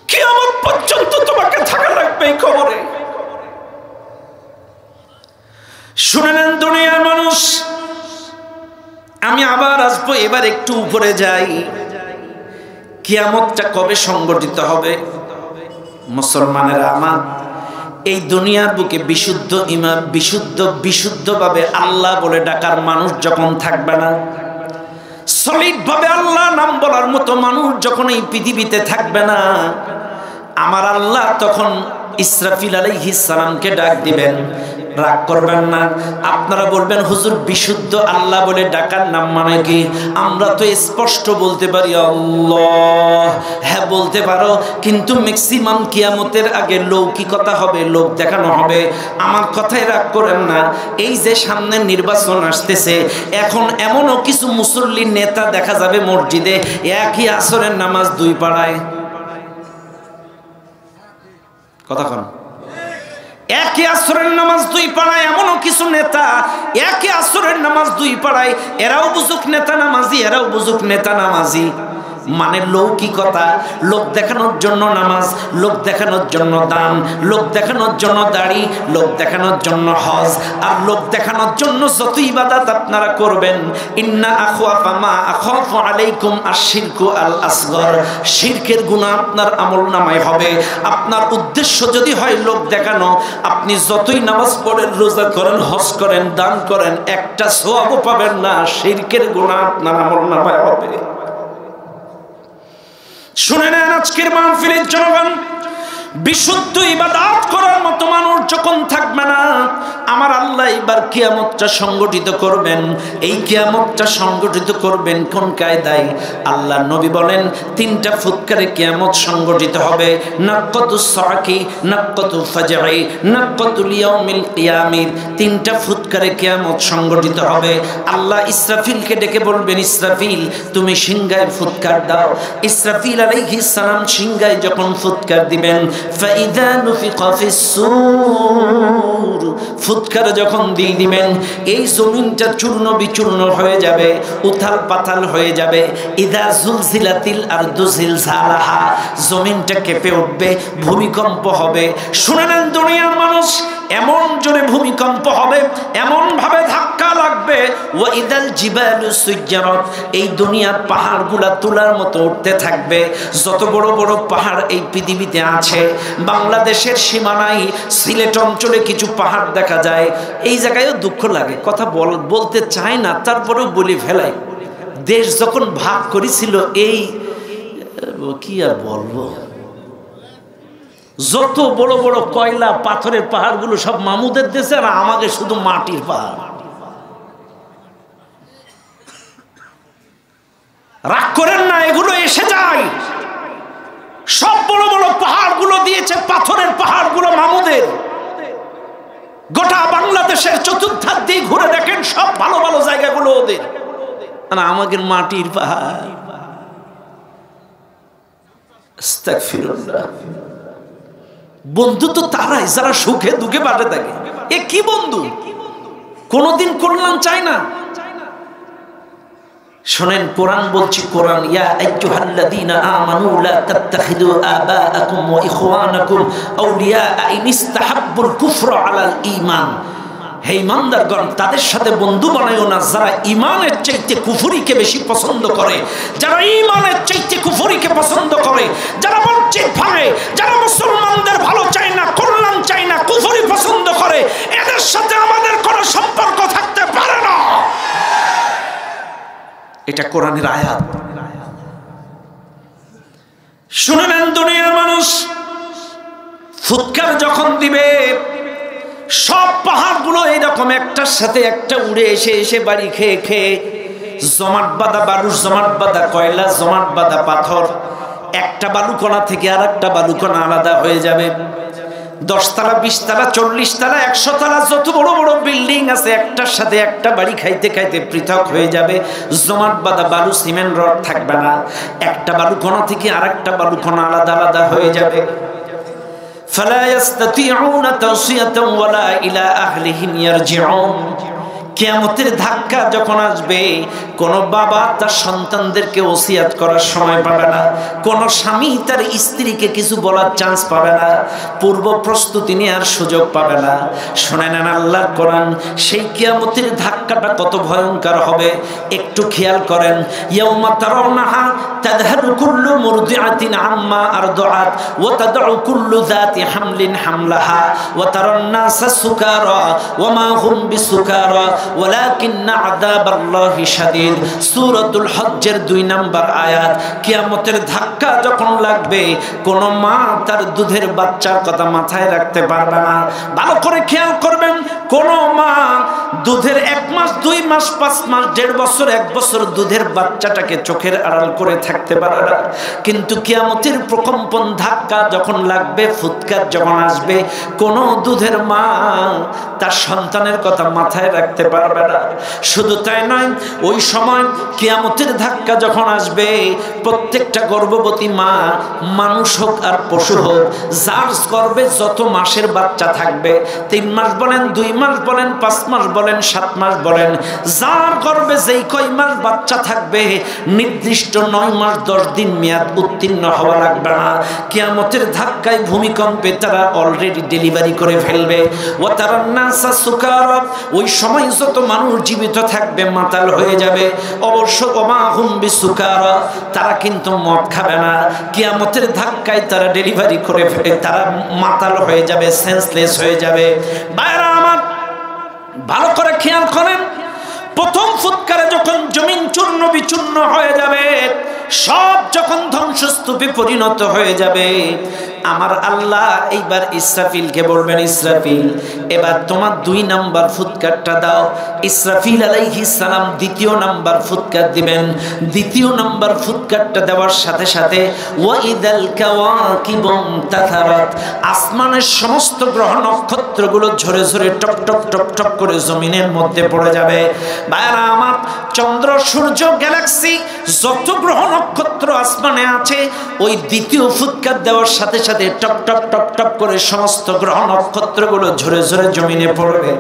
Speaker 1: কিয়ামত পর্যন্ত তোমাকে থাকা লাগবে এই কবরে। শুনে নেন দুনিয়ার মানুষ, আমি আবার আসবো, এবার একটু উপরে যাই। কিয়ামতটা কবে সংগঠিত হবে? মুসলমানেরা আমার, এই দুনিয়ার বুকে বিশুদ্ধ ইমান, বিশুদ্ধভাবে আল্লাহ বলে ডাকার মানুষ যখন থাকবে না, সলিড ভাবে আল্লাহ নাম বলার মতো মানুষ যখন এই পৃথিবীতে থাকবে না, আমার আল্লাহ তখন ইসরাফিল আলাইহিস সালামকে ডাক দিবেন। রাগ করবেন না, আপনারা বলবেন হুজুর বিশুদ্ধ আল্লাহ বলে ডাকার নাম মানে কি? আমরা তো স্পষ্ট বলতে পারি আল্লাহ, হ্যাঁ বলতে পারো, কিন্তু ম্যাক্সিমাম কিয়ামতের আগে লৌকিকতা হবে, লোক দেখানো হবে। আমার কথায় রাগ করেন না, এই যে সামনে নির্বাচন আসতেছে, এখন এমনও কিছু মুসল্লি নেতা দেখা যাবে মসজিদে একই আসরের নামাজ 2 পাড়ায়। কথা কন, একই আসরের নামাজ 2 পাড়ায়, এমনও কিছু নেতা একই আসরের নামাজ 2 পাড়ায়, এরাও বুঝুক নেতা নামাজি, এরাও বুঝুক নেতা নামাজি। মানে লৌকিকতা, লোক দেখানোর জন্য নামাজ, লোক দেখানোর জন্য দান, লোক দেখানোর জন্য দাড়ি, লোক দেখানোর জন্য হজ, আর লোক দেখানোর জন্য যত ইবাদত আপনারা করবেন। ইন্না আখাফা মা আখাফু আলাইকুম আশ-শিরকু আল আসগর, শিরকের গুনাহ আপনার আমলনামায় হবে। আপনার উদ্দেশ্য যদি হয় লোক দেখানো, আপনি যতই নামাজ পড়েন, রোজা করেন, হজ করেন, দান করেন, একটা সওয়াবও পাবেন না, শিরকের গুনাহ আপনার আমলনামায় হবে। শুনে নেন আজকের মাহফিলের জনগণ, বিশুদ্ধ ইবাদত করার মতো মানুষ যখন থাকবে না, আমার আল্লাহ এবার কিয়ামতটা সংগঠিত করবেন। এই কিয়ামতটা সংগঠিত করবেন কোন কায়দায়? আল্লাহ নবী বলেন 3টা ফুৎকারে কিয়ামত সংগঠিত হবে। নাক্কাতুস সাকি, নাক্কাতুল ফাজঈ, নাক্কাতুল ইয়াউমিল কিয়ামিত। 3টা ফুৎকার ফুৎকারে কিয়ামত সংগঠিত হবে। আল্লাহ ইসরাফিলকে ডেকে বলবেন, ইসরাফিল তুমি সিংহায় ফুৎকার দাও। ইসরাফিল আলাইহিস সালাম সিংহায় যখন ফুৎকার দিবেন, ফাইদা নুফিকা ফিস সূর, ফুৎকার যখন দিয়ে দিবেন এই জমিনটা চূর্ণ বিচূর্ণ হয়ে যাবে, উথাল পাতাল হয়ে যাবে। ইদা জুলজিলাতিল আরদু জিলজালাহা, জমিনটা কেঁপে উঠবে, ভূমিকম্প হবে। শুনে নেন দুনিয়ার মানুষ, এমন জোরে ভূমিকম্প হবে, এমন ভাবে ধাক্কা লাগবে। ওয়া ইদাল জিবালু সুজ্জারাত, এই দুনিয়ার পাহাড়গুলা তুলার মতো উঠতে থাকবে। যত বড় বড় পাহাড় এই পৃথিবীতে আছে, বাংলাদেশের সীমানায় সিলেট অঞ্চলে কিছু পাহাড় দেখা যায়। এই জায়গায়ও দুঃখ লাগে, কথা বলতে চায় না, তারপরেও বলি ফেলাই। দেশ যখন ভাগ করেছিল, এই কি আর বলবো, যত বড় বড় কয়লা পাথরের পাহাড়গুলো সব মামুদের দেশে, আর আমাকে শুধু মাটির পাহাড়। রাগ করেন না, এগুলো এসে যায়। সব বড় বড় পাহাড়গুলো দিয়েছে, পাথরের পাহাড়গুলো মামুদের। গোটা বাংলাদেশের চতুর্ধার দিয়ে ঘুরে দেখেন, সব ভালো ভালো জায়গাগুলো ওদের, আর আমাদের মাটির পাহাড়। আস্তাগফিরুল্লাহ। বন্ধু তো তারাই যারা সুখে দুঃখে পাশে থাকে। এ কি বন্ধু, কোনদিন কল্যাণ চায় না। শোনেন, কোরআন বলছি, কোরআন, ইয়া আইয়ুহাল্লাযীনা আমানু লা তাত্তাখিযু আবাআকুম ওয়া ইখওয়ানাকুম আউলিয়া ইন ইসতাহাব্বুল কুফরা আলাল ঈমান। হে ঈমানদারগণ, তাদের সাথে বন্ধু বানাইও না যারা ঈমানের চাইতে কুফরিকে বেশি পছন্দ করে, যারা ঈমানের চাইতে কুফরিকে পছন্দ করে, যারা মসজিদ ভাঙে, যারা মুসলমানদের ভালো চায় না, কল্যাণ চায় না, কুফরি পছন্দ করে, এদের সাথে আমাদের কোনো সম্পর্ক থাকতে পারে না। এটা কোরআনের আয়াত। শুনে নেন দুনিয়ার মানুষ, ফুৎকার যখন দিবে, সব পাহাড়গুলো এইরকম একটার সাথে একটা উড়ে এসে এসে বাড়ি খেয়ে খেয়ে জমাট বাঁধা বালু, জমাট বাঁধা কয়লা, জমাট বাঁধা পাথর, একটা বালুকণা থেকে আর একটা বালুকণা আলাদা হয়ে যাবে। 10 তলা, 20 তলা, 40 তলা, 100 তলা যত বড় বড় বিল্ডিং আছে, একটার সাথে একটা বাড়ি খাইতে খাইতে পৃথক হয়ে যাবে। জমাট বাঁধা বালু, সিমেন্ট রড থাকবে না, একটা বালুকণা থেকে আর একটা বালুকণা আলাদা আলাদা হয়ে যাবে। ফালা ইস্তাতিউনা তাওসিয়াতান ওয়ালা ইলা আহলিহিম ইয়ারজিউন। কিয়ামতের ধাক্কা যখন আসবে, কোন বাবা তার সন্তানদেরকে ওসিয়াত করার সময় পাবে না, কোন স্বামী তার স্ত্রীকে কিছু বলার চান্স পাবে না, পূর্ব প্রস্তুতি নেওয়ার সুযোগ পাবে না। শুনে নেন আল্লাহর কোরআন, সেই কিয়ামতের ধাক্কাটা কত ভয়ঙ্কর হবে একটু খেয়াল করেন। ইয়াউমা তারাউনাহা তাযহালু কুল্লু মুরদিআতিন আম্মা আরদাআত ওয়া তাদউ কুল্লু যাতি হামলিন হামলাহা ওয়া তারান নাসা সুকারা ওয়া মা হুম বিসুকারা ওয়ালাকিন্না আযাবাল্লাহি শাদীদ। সূরাতুল হজ্জের 2 নম্বর আয়াত। কিয়ামতের ধাক্কা যখন লাগবে, কোন মা তার দুধের বাচ্চার কথা মাথায় রাখতে পারবে না। ভালো করে খেয়াল করবেন, কোন মা দুধের 1 মাস, 2 মাস, 5 মাস, 1.5 বছর, 1 বছর দুধের বাচ্চাটাকে চোখের আড়াল করে থাকতে পারে না। কিন্তু কিয়ামতের প্রকম্পন ধাক্কা যখন লাগবে, ফুৎকার যখন আসবে, কোন দুধের মা তার সন্তানের কথা মাথায় রাখতে পারবে না। শুধু তাই নয়, ওই সময় কিয়ামতের ধাক্কা যখন আসবে, প্রত্যেকটা গর্ভবতী মা, মানুষ হোক আর পশু হোক, যার গর্ভে যত মাসের বাচ্চা থাকবে, 3 মাস বলেন, 2 মাস বলেন, 5 মাস বলেন, 7 মাস বলেন, যার গর্ভে যেই কয় মাস বাচ্চা থাকবে, নির্দিষ্ট 9 মাস 10 দিন মেয়াদ উত্তীর্ণ হওয়া লাগবে না। কিয়ামতের ধাক্কায়, ভূমিকম্পে তারা অলরেডি ডেলিভারি করে ফেলবে। ওয়া তারান নাসা সুকারা, ওই সময় যত মানুষ জীবিত থাকবে মাতাল হয়ে যাবে। অবশ্য ওমা হুম বিসুকারা, তারা কিন্তু মদ খাবে না। কিয়ামতের ধাক্কায় তারা ডেলিভারি করে ফেলে, তারা মাতাল হয়ে যাবে, সেন্সলেস হয়ে যাবে। ভাইরা আমার, ভালো করে খেয়াল করেন, প্রথম ফুৎকারে যখন জমিন চূর্ণ বিচূর্ণ হয়ে যাবে, সব যখন ধ্বংসস্তূপে পরিণত হয়ে যাবে, আমার আল্লাহ এইবার ইসরাফিলকে বলবেন, ইসরাফিল এবার তোমার 2 নাম্বার ফুৎকারটা দাও। ইসরাফিল আলাইহিস সালাম 2য় নাম্বার ফুৎকার দিবেন। 2য় নাম্বার ফুৎকারটা দেওয়ার সাথে সাথে ওয়াইদাল কাওয়াকিবু তাথারাত, আসমানের সমস্ত গ্রহ নক্ষত্রগুলো ঝরে ঝরে টপ টপ টপ টপ করে জমিনের মধ্যে পড়ে যাবে। ভাইরা আমার, চন্দ্র সূর্য গ্যালাক্সি যত গ্রহ নক্ষত্র আসমানে আছে, ওই 2য় ফুৎকার দেওয়ার সাথে সাথে টপ টপ টপ টপ করে সমস্ত গ্রহ নক্ষত্রগুলো ঝরে ঝরে জমিনে পড়বে।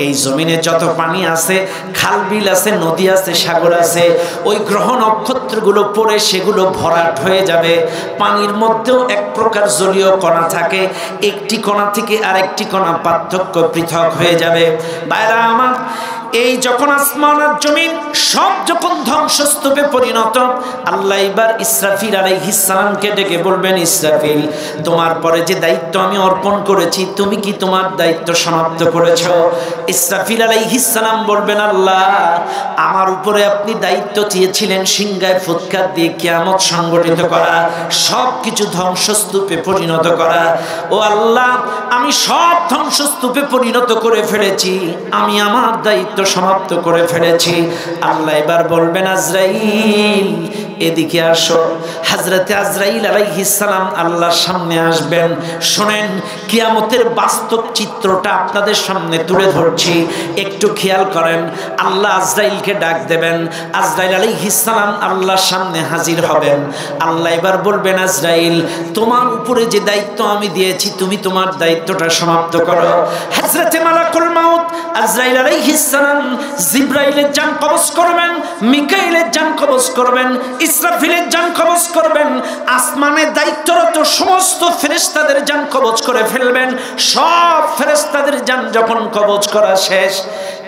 Speaker 1: এই জমিনে যত পানি আছে, খাল বিল আছে, নদী আছে, সাগর আছে, ওই গ্রহ নক্ষত্রগুলো পড়ে সেগুলো ভরাট হয়ে যাবে। পানির মধ্যেও এক প্রকার জলীয় কণা থাকে, একটি কণা থেকে আরেকটি কণা পার্থক্য পৃথক হয়ে যাবে। ভাইরা আমার, এই যখন আসমান আর জমিন সব যখন ধ্বংসস্তূপে পরিণত, আল্লাহ এবার ইসরাফিল আলাইহিস সালামকে ডেকে বলবেন, ইসরাফিল তোমার পরে যে দায়িত্ব আমি অর্পণ করেছি, তুমি কি তোমার দায়িত্ব সমাপ্ত করেছ? ইসরাফিল আলাইহিস সালাম বলবেন, আল্লাহ আমার উপরে আপনি দায়িত্ব চেয়েছিলেন সিংহায় ফুৎকার দিয়ে কিয়ামত সংগঠিত করা, সব কিছু ধ্বংসস্তূপে পরিণত করা। ও আল্লাহ, আমি সব ধ্বংসস্তূপে পরিণত করে ফেলেছি, আমি আমার দায়িত্ব সমাপ্ত করে ফেলেছি। আল্লাহ এবার বলবেন, আজরাইল এদিকে আসো। হযরতে আজরাইল আলাইহিস সালাম আল্লাহর সামনে আসবেন। শুনেন, কিয়ামতের বাস্তব চিত্রটা আপনাদের সামনে তুলে ধরছি, একটু খেয়াল করেন। আল্লাহ আজরাইলকে ডাক দেবেন, আজরাইল আলাইহিস সালাম আল্লাহর সামনে হাজির হবেন। আল্লাহ এবার বলবেন, আজরাইল তোমার উপরে যে দায়িত্ব আমি দিয়েছি, তুমি তোমার দায়িত্বটা সমাপ্ত করো। হযরতে মালাকুল মাউত আজরাইল আলাইহিস সালাম জিবরাইলের জান কবজ করবেন, মিকাইলের জান কবজ করবেন, ইসরাফিলের জান কবজ করবেন, আসমানে দায়িত্বরত সমস্ত ফেরেশতাদের জান কবজ করে ফেলবেন। সব ফেরেশতাদের জান যখন কবজ করা শেষ,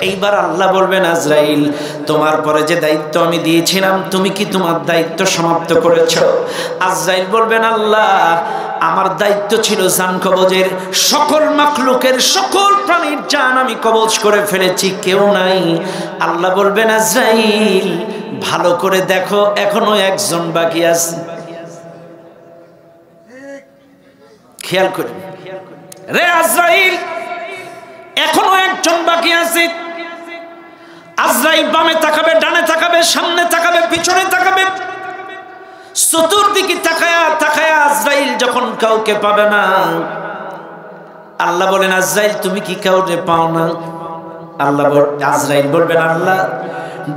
Speaker 1: এইবার আল্লাহ বলবেন, আজরাইল তোমার পরে যে দায়িত্ব আমি দিয়েছিলাম, তুমি কি তোমার দায়িত্ব সমাপ্ত করেছো? আজরাইল বলবেন, আল্লাহ আমার দায়িত্ব ছিল জান কবজের, সকল মাখলুকের সকল প্রাণীর জান আমি কবজ করে ফেলেছি, কেউ নাই। আল্লাহ বলবেন, আজরাইল ভালো করে দেখো, এখনো একজন বাকি আছে। খেয়াল করে রে আজরাইল, এখনো একজন বাকি আছে। আজরাইল বামে তাকাবে, ডানে তাকাবে, সামনে তাকাবে, পিছনে তাকাবে, চতুর্দিকে তাকায়া তাকায়া আজরাইল যখন কাউকে পাবে না, আল্লাহ বলেন, আজরাইল তুমি কি কাউকে পাও না? আজরাইল বলবেন, আল্লাহ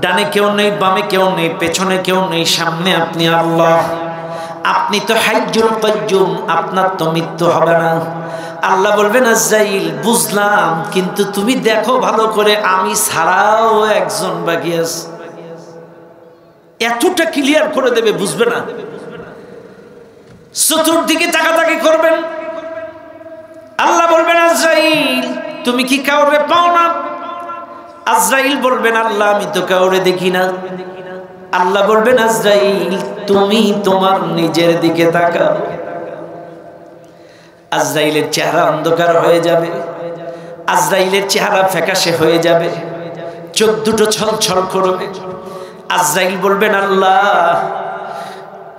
Speaker 1: ডানে কেউ নেই, বামে কেউ নেই, পেছনে কেউ নেই, সামনে আপনি আল্লাহ, আপনি তো হাইয়ুল কাইয়্যুম, আপনার তো মৃত্যু হবে না। আল্লাহ বলবেন, আজরাইল বুঝলাম, কিন্তু তুমি দেখো ভালো করে, আমি ছাড়াও একজন বাকি আছে। এতটা ক্লিয়ার করে দেবে, বুঝবে না। চতুর্দিকে তাকাতাকি করবেন। আল্লাহ বলবেন, আজরাইল তুমি কি কাউরে পাও না? আজরাইল বলবেন, আল্লাহ আমি তো কাউরে দেখি না। আল্লাহ বলবেন, আজরাইল তুমি তোমার নিজের দিকে তাকাও। আজরাইলের চেহারা অন্ধকার হয়ে যাবে, আজরাইলের চেহারা ফ্যাকাশে হয়ে যাবে, চোখ দুটো ছলছল করবে। আজরাইল বলবেন, আল্লাহ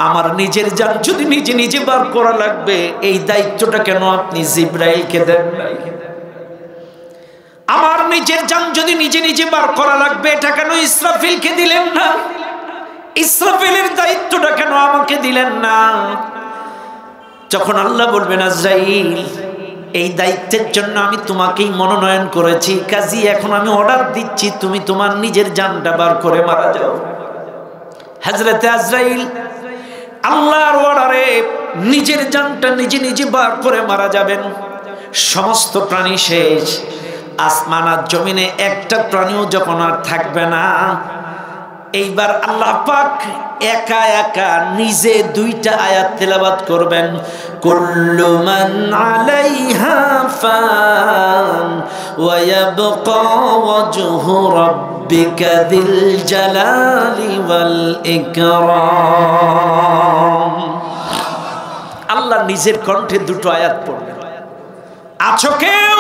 Speaker 1: আমার নিজের জান যদি নিজে নিজে বার করা লাগবে, এই দায়িত্বটা কেন আপনি জিবরাইলকে দেন নাই? আমার নিজের জান যদি নিজে নিজে বার করা লাগবে, এটা কেন ইসরাফিলকে দিলেন না? ইসরাফিলের দায়িত্বটা কেন আমাকে দিলেন না? যখন আল্লাহ বলবেন, আজরাইল এই দায়িত্বের জন্য আমি তোমাকেই মনোনয়ন করেছি, কাজী এখন আমি অর্ডার দিচ্ছি, তুমি তোমার নিজের জানটা বার করে মারা যাও। হযরতে আজরাইল আল্লাহর অর্ডারে নিজের জানটা নিজে নিজে বার করে মারা যাবেন। সমস্ত প্রাণী শেষ, আসমান আর জমিনে একটা প্রাণীও যখন আর থাকবে না, এইবার আল্লাহ পাক একা একা নিজে 2টা আয়াত তেলাওয়াত করবেন। কুল্লু মান আলাইহা ফান ওয়া ইয়াবকা ওয়াজহু রাব্বিকা যিল জালালি ওয়াল ইকরাম। আল্লাহ নিজের কণ্ঠে 2টো আয়াত পড়বেন। আছো কেউ?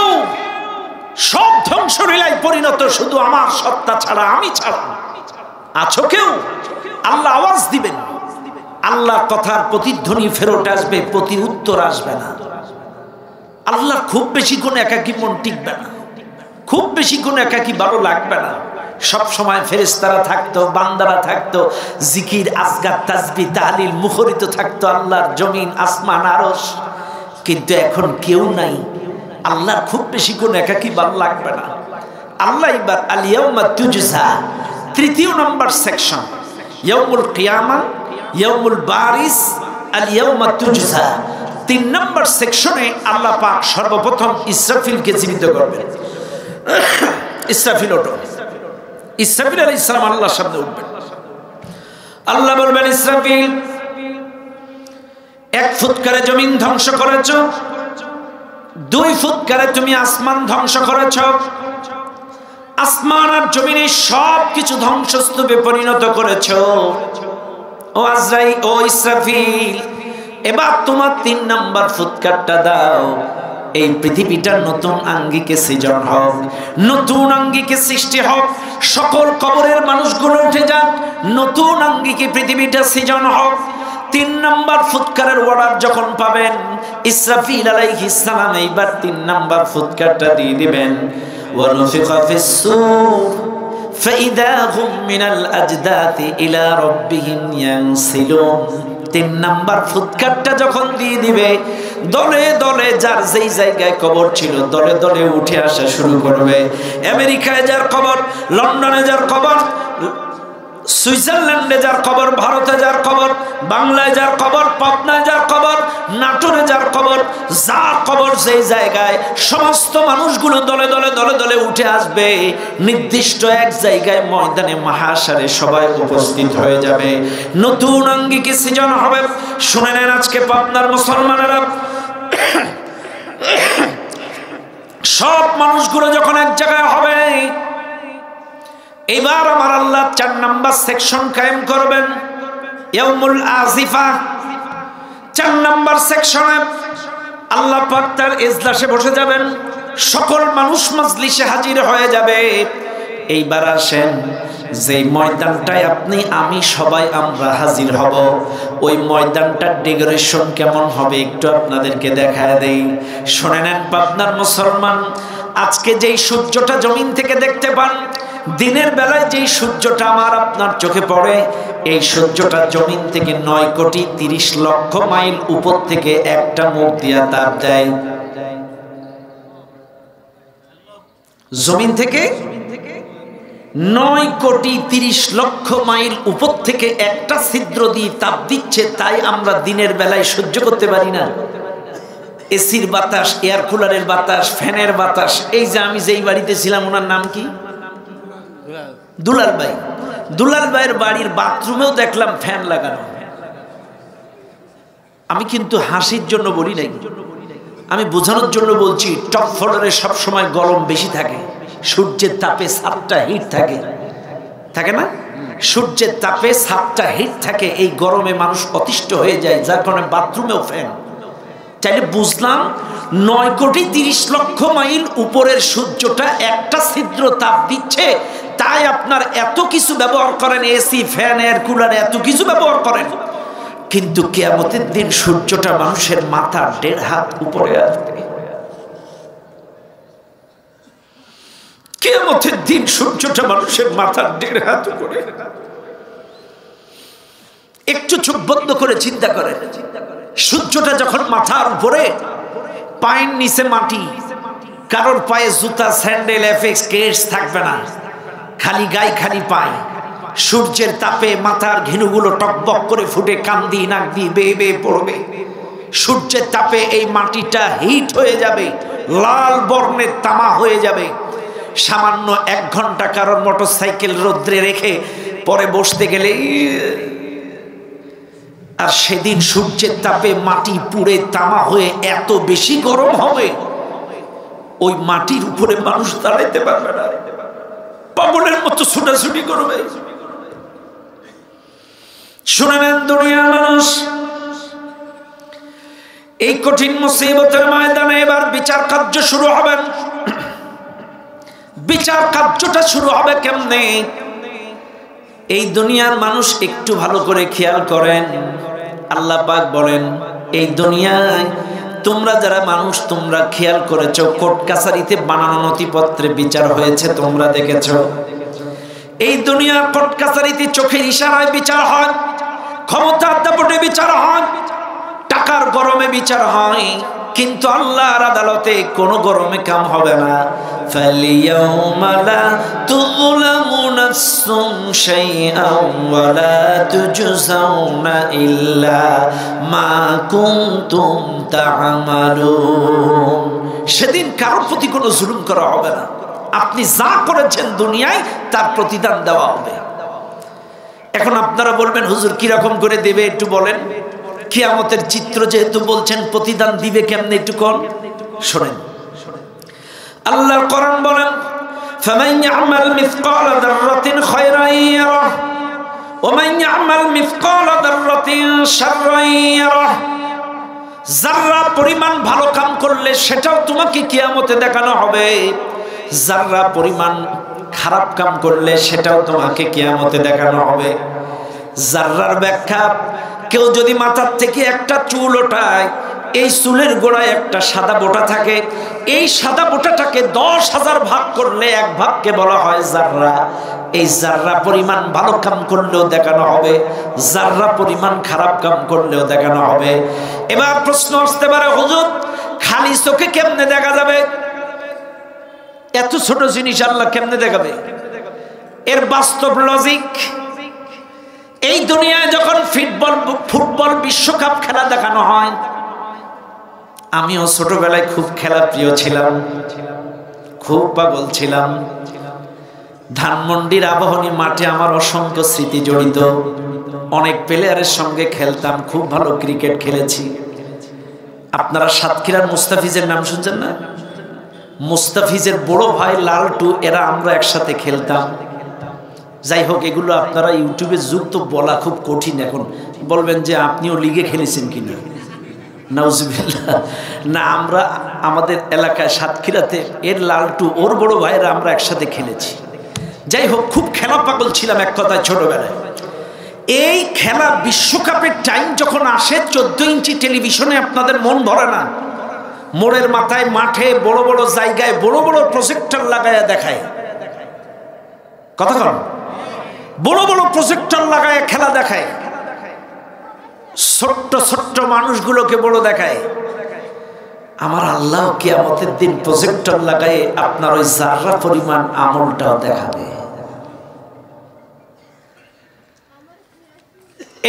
Speaker 1: সব ধ্বংসলীলায় পরিণত শুধু আমার সত্তা ছাড়া, আমি ছাড়া। আছো কেউ? আল্লাহ আওয়াজ দিবেন, আল্লাহর কথার প্রতিধ্বনি ফেরত আসবে, প্রতি উত্তর আসবে না। আল্লাহ খুব বেশি কোন একাকী মন টিকবে না, খুব বেশি কোন একাকী ভালো লাগবে না। সব সময় ফেরেশতারা থাকতো, বান্দারা থাকতো, জিকির আজগার তাসবিহ তাহলিল মুখরিত থাকতো আল্লাহর জমিন আসমান আরশ। কিন্তু এখন কেউ নাই, আল্লাহর খুব বেশি কোন একাকী ভালো লাগবে না। আল্লাহ এবার আল ইয়াউমা তুজজা, তৃতীয় নম্বর সেকশন, ইয়াউমুল কিয়ামা, ইয়াউমুল বারিস, আল ইয়াউমা তুজজা। 3 নম্বর সেকশনে আল্লাহ পাক সর্বপ্রথম ইসরাফিলকে জীবিত করবেন। ইসরাফিল ওঠো। ইসরাফিল আলাইহিস সালাম আল্লাহর সামনে উঠবেন। আল্লাহ বলবেন, ইসরাফিল, 1 ফুৎকারে জমিন ধ্বংস করেছো, 2 ফুৎকারে তুমি আসমান ধ্বংস করেছো, আসমান আর জমিনে সব কিছু ধ্বংসস্তূপে পরিণত করেছো। ও আজরাইল, ও ইসরাফিল, এবার তোমার 3 নম্বর ফুৎকারটা দাও। এই পৃথিবীটা নতুন আঙ্গিকে সৃজন হোক, নতুন আঙ্গিকে সৃষ্টি হোক, সকল কবরের মানুষগুলো উঠে যাক, নতুন আঙ্গিকে পৃথিবীটা সৃজন হোক। 3 নম্বর ফুৎকারের অর্ডার যখন পাবেন, ইসরাফিল আলাইহিস সালাম এইবার 3 নম্বর ফুৎকারটা দিয়ে দিবেন। ওয়ানুফিখা ফিস-সূর ফাইদা হুম মিনাল আজদাতি ইলা রাব্বিহিম ইয়ানসিলুন। 3 নম্বর ফুৎকারটা যখন দিয়ে দিবে, দলে দলে যার যেই জায়গায় কবর ছিল দলে দলে উঠে আসা শুরু করবে। আমেরিকায় যার কবর, লন্ডনে যার কবর, সুইজারল্যান্ডে যার কবর, ভারতে যার কবর, বাংলায় যার কবর, পাবনায় যার কবর, নাটোরে যার কবর, যার কবর যেই জায়গায়, সমস্ত মানুষগুলো দলে দলে দলে দলে উঠে আসবে। নির্দিষ্ট এক জায়গায় ময়দানে মাহাশারে সবাই উপস্থিত হয়ে যাবে, নতুন আঙ্গিকে সৃজন হবে। শুনে নেন, আজকে পাবনার মুসলমানেরা, সব মানুষগুলো যখন এক জায়গায় হবে, এবার আমার আল্লাহ 4 নম্বর সেকশন কায়েম করবেন, ইয়াউমুল আজিফা। 4 নম্বর সেকশনে আল্লাহ পাক তার ইজলাসে বসে যাবেন, সকল মানুষ মজলিসে হাজির হয়ে যাবে। এইবার আসেন, যে ময়দানটায় আপনি আমি সবাই আমরা হাজির হব, ওই ময়দানটার ডেকোরেশন কেমন হবে একটু আপনাদেরকে দেখায় দেই। শুনে নেন পাবনার মুসলমান, আজকে যেই সূর্যটা জমিন থেকে দেখতে পান, দিনের বেলায় যেই সূর্যটা আমার আপনার চোখে পড়ে, এই সূর্যটা জমিন থেকে 9,30,00,000 মাইল উপর থেকে একটা মুখ দিয়া তাপ দেয়। জমিন থেকে 9,30,00,000 মাইল উপর থেকে একটা ছিদ্র দিয়ে তাপ দিচ্ছে, তাই আমরা দিনের বেলায় সহ্য করতে পারি না। এসির বাতাস, এয়ার কুলারের বাতাস, ফ্যানের বাতাস। এই যে আমি যেই বাড়িতে ছিলাম, ওনার নাম কি? দুলাল ভাই। দুলাল ভাইয়ের বাড়ির বাথরুমেও দেখলাম ফ্যান লাগানো। আমি কিন্তু হাসির জন্য বলি নাই, আমি বোঝানোর জন্য বলছি। টপ ফ্লোরে সব সময় গরম বেশি থাকে, সূর্যের তাপে ছাদটা হিট থাকে, থাকে না? সূর্যের তাপে ছাদটা হিট থাকে, এই গরমে মানুষ অতিষ্ঠ হয়ে যায়, যার কারণে বাথরুমেও ফ্যান। চাইলে বুঝলাম 9,30,00,000 মাইল উপরের সূর্যটা একটা ছিদ্র তাপ দিচ্ছে, তাই আপনার এত কিছু ব্যবহার করেন, এসি, ফ্যান, এয়ার কুলার, এত কিছু ব্যবহার করেন। কিন্তু কিয়ামতের দিন সূর্যটা মানুষের মাথা 1.5 হাত উপরে আসবে। কিয়ামতের দিন সূর্যটা মানুষের মাথা 1.5 হাত উপরে। একটু চোখ বন্ধ করে চিন্তা করেন, সূর্যটা যখন মাথার উপরে, পায়ের নিচে মাটি, কারোর পায়ে জুতা, স্যান্ডেল, এফএক্স, কেস থাকবে না, খালি গায়ে খালি পায়। সূর্যের তাপে মাথার ঘিনুগুলো টকবক করে ফুটে কান দিয়ে নাক দিয়ে বেয়ে বেয়ে পড়বে। সূর্যের তাপে এই মাটিটা হিট হয়ে যাবে, লাল বর্ণের তামা হয়ে যাবে। সামান্য 1 ঘন্টা কারোর মোটরসাইকেল রোদ্রে রেখে পরে বসতে গেলে, আর সেদিন সূর্যের তাপে মাটি পুড়ে তামা হয়ে এত বেশি গরম হবে, ওই মাটির উপরে মানুষ দাঁড়াইতে পারবে না, পাগলের মতো ছুটাছুটি করবে। শুনে নেন দুনিয়ার মানুষ, এই কঠিন মুসিবতের ময়দানে এবার বিচার কার্য শুরু হবে। বিচার কার্যটা শুরু হবে কেমনে? এই দুনিয়ার মানুষ একটু ভালো করে খেয়াল করেন, আল্লাহ পাক বলেন এই দুনিয়ায় তোমরা যারা মানুষ তোমরা খেয়াল করেছো, কোর্ট কাছারিতে বানানো নথিপত্রে বিচার হয়েছে তোমরা দেখেছো। এই দুনিয়ার কোর্ট কাছারিতে চোখের ইশারায় বিচার হয়, ক্ষমতার দাপটে বিচার হয়, টাকার গরমে বিচার হয়, কিন্তু আল্লাহর আদালতে কোনো গরমে কাম হবে না। ফালিয়াউমা লা তুযলামু নাফসুন শাইআন ওয়া লা তুজজাউনা ইল্লা মা কুনতুম তা'মালুন। সেদিন কারোর প্রতি কোনো জুলুম করা হবে না, আপনি যা করেছেন দুনিয়ায় তার প্রতিদান দেওয়া হবে। এখন আপনারা বলবেন হুজুর কিরকম করে দেবে একটু বলেন। কিয়ামতের চিত্র যেহেতু বলছেন, প্রতিদান দিবে কেমনে একটু কোন শোনেন। আল্লাহর কোরআন বলেন ফামান ইয়ামাল মিসকালা যাররাতিন খায়রান ইয়ারাহ ওয়া মান ইয়ামাল মিসকালা যাররাতিন শাররান ইয়ারাহ। যাররা পরিমাণ ভালো কাম করলে সেটাও তোমাকে কিয়ামতে দেখানো হবে, যাররা পরিমাণ খারাপ কাম করলে সেটাও তোমাকে কিয়ামতে দেখানো হবে। যাররার ব্যাখ্যা, কেউ যদি মাথার থেকে একটা চুল ওঠায়, এই চুলের গোড়ায় একটা সাদা বোটা থাকে, এই সাদা বোটাটাকে 10,000 ভাগ করলে এক ভাগকে বলা হয় জাররা। এই জাররা পরিমাণ ভালো কাম করলেও দেখানো হবে, জাররা পরিমাণ খারাপ কাম করলেও দেখানো হবে। এবার প্রশ্ন আসতে পারে হুজুর খালি চোখে কেমনে দেখা যাবে? এত ছোট জিনিস আল্লাহ কেমনে দেখাবে? এর বাস্তব লজিক, এই দুনিয়ায় যখন ফুটবল বিশ্বকাপ খেলা দেখানো হয়, আমিও ছোটবেলায় খুব খেলা প্রিয় ছিলাম, খুব পাগল ছিলাম। ধানমন্ডির আবাহনী মাঠে আমার অসংখ্য স্মৃতি জড়িত, অনেক প্লেয়ারের সঙ্গে খেলতাম, খুব ভালো ক্রিকেট খেলেছি। আপনারা সাতক্ষীরার মুস্তাফিজের নাম শুনছেন না? মুস্তাফিজের বড় ভাই লালটু, এরা আমরা একসাথে খেলতাম। যাই হোক, এগুলো আপনারা ইউটিউবে যুগ তো বলা খুব কঠিন। এখন বলবেন যে আপনিও লিগে খেলেছেন কিনা, নাউজুবিল্লাহ। না, আমরা আমাদের এলাকায় সাতক্ষীরাতে এর লালটু ওর বড় ভাইরা আমরা একসাথে খেলেছি। যাই হোক, খুব খেলা পাগল ছিলাম এক কথায় ছোটবেলায়। এই খেলা বিশ্বকাপের টাইম যখন আসে, 14 ইঞ্চি টেলিভিশনে আপনাদের মন ভরে না। মোড়ের মাথায়, মাঠে, বড় বড় জায়গায় বড় বড় প্রজেক্টর লাগায়া দেখায়, কথা কন, বড় বড় প্রজেক্টর লাগায় খেলা দেখায়, ছোট্ট ছোট্ট মানুষগুলোকে বড় দেখায়। আমার আল্লাহ কিয়ামতের দিন প্রজেক্টর লাগায় আপনার ওই জাররা পরিমাণ আমলটাও দেখাবে।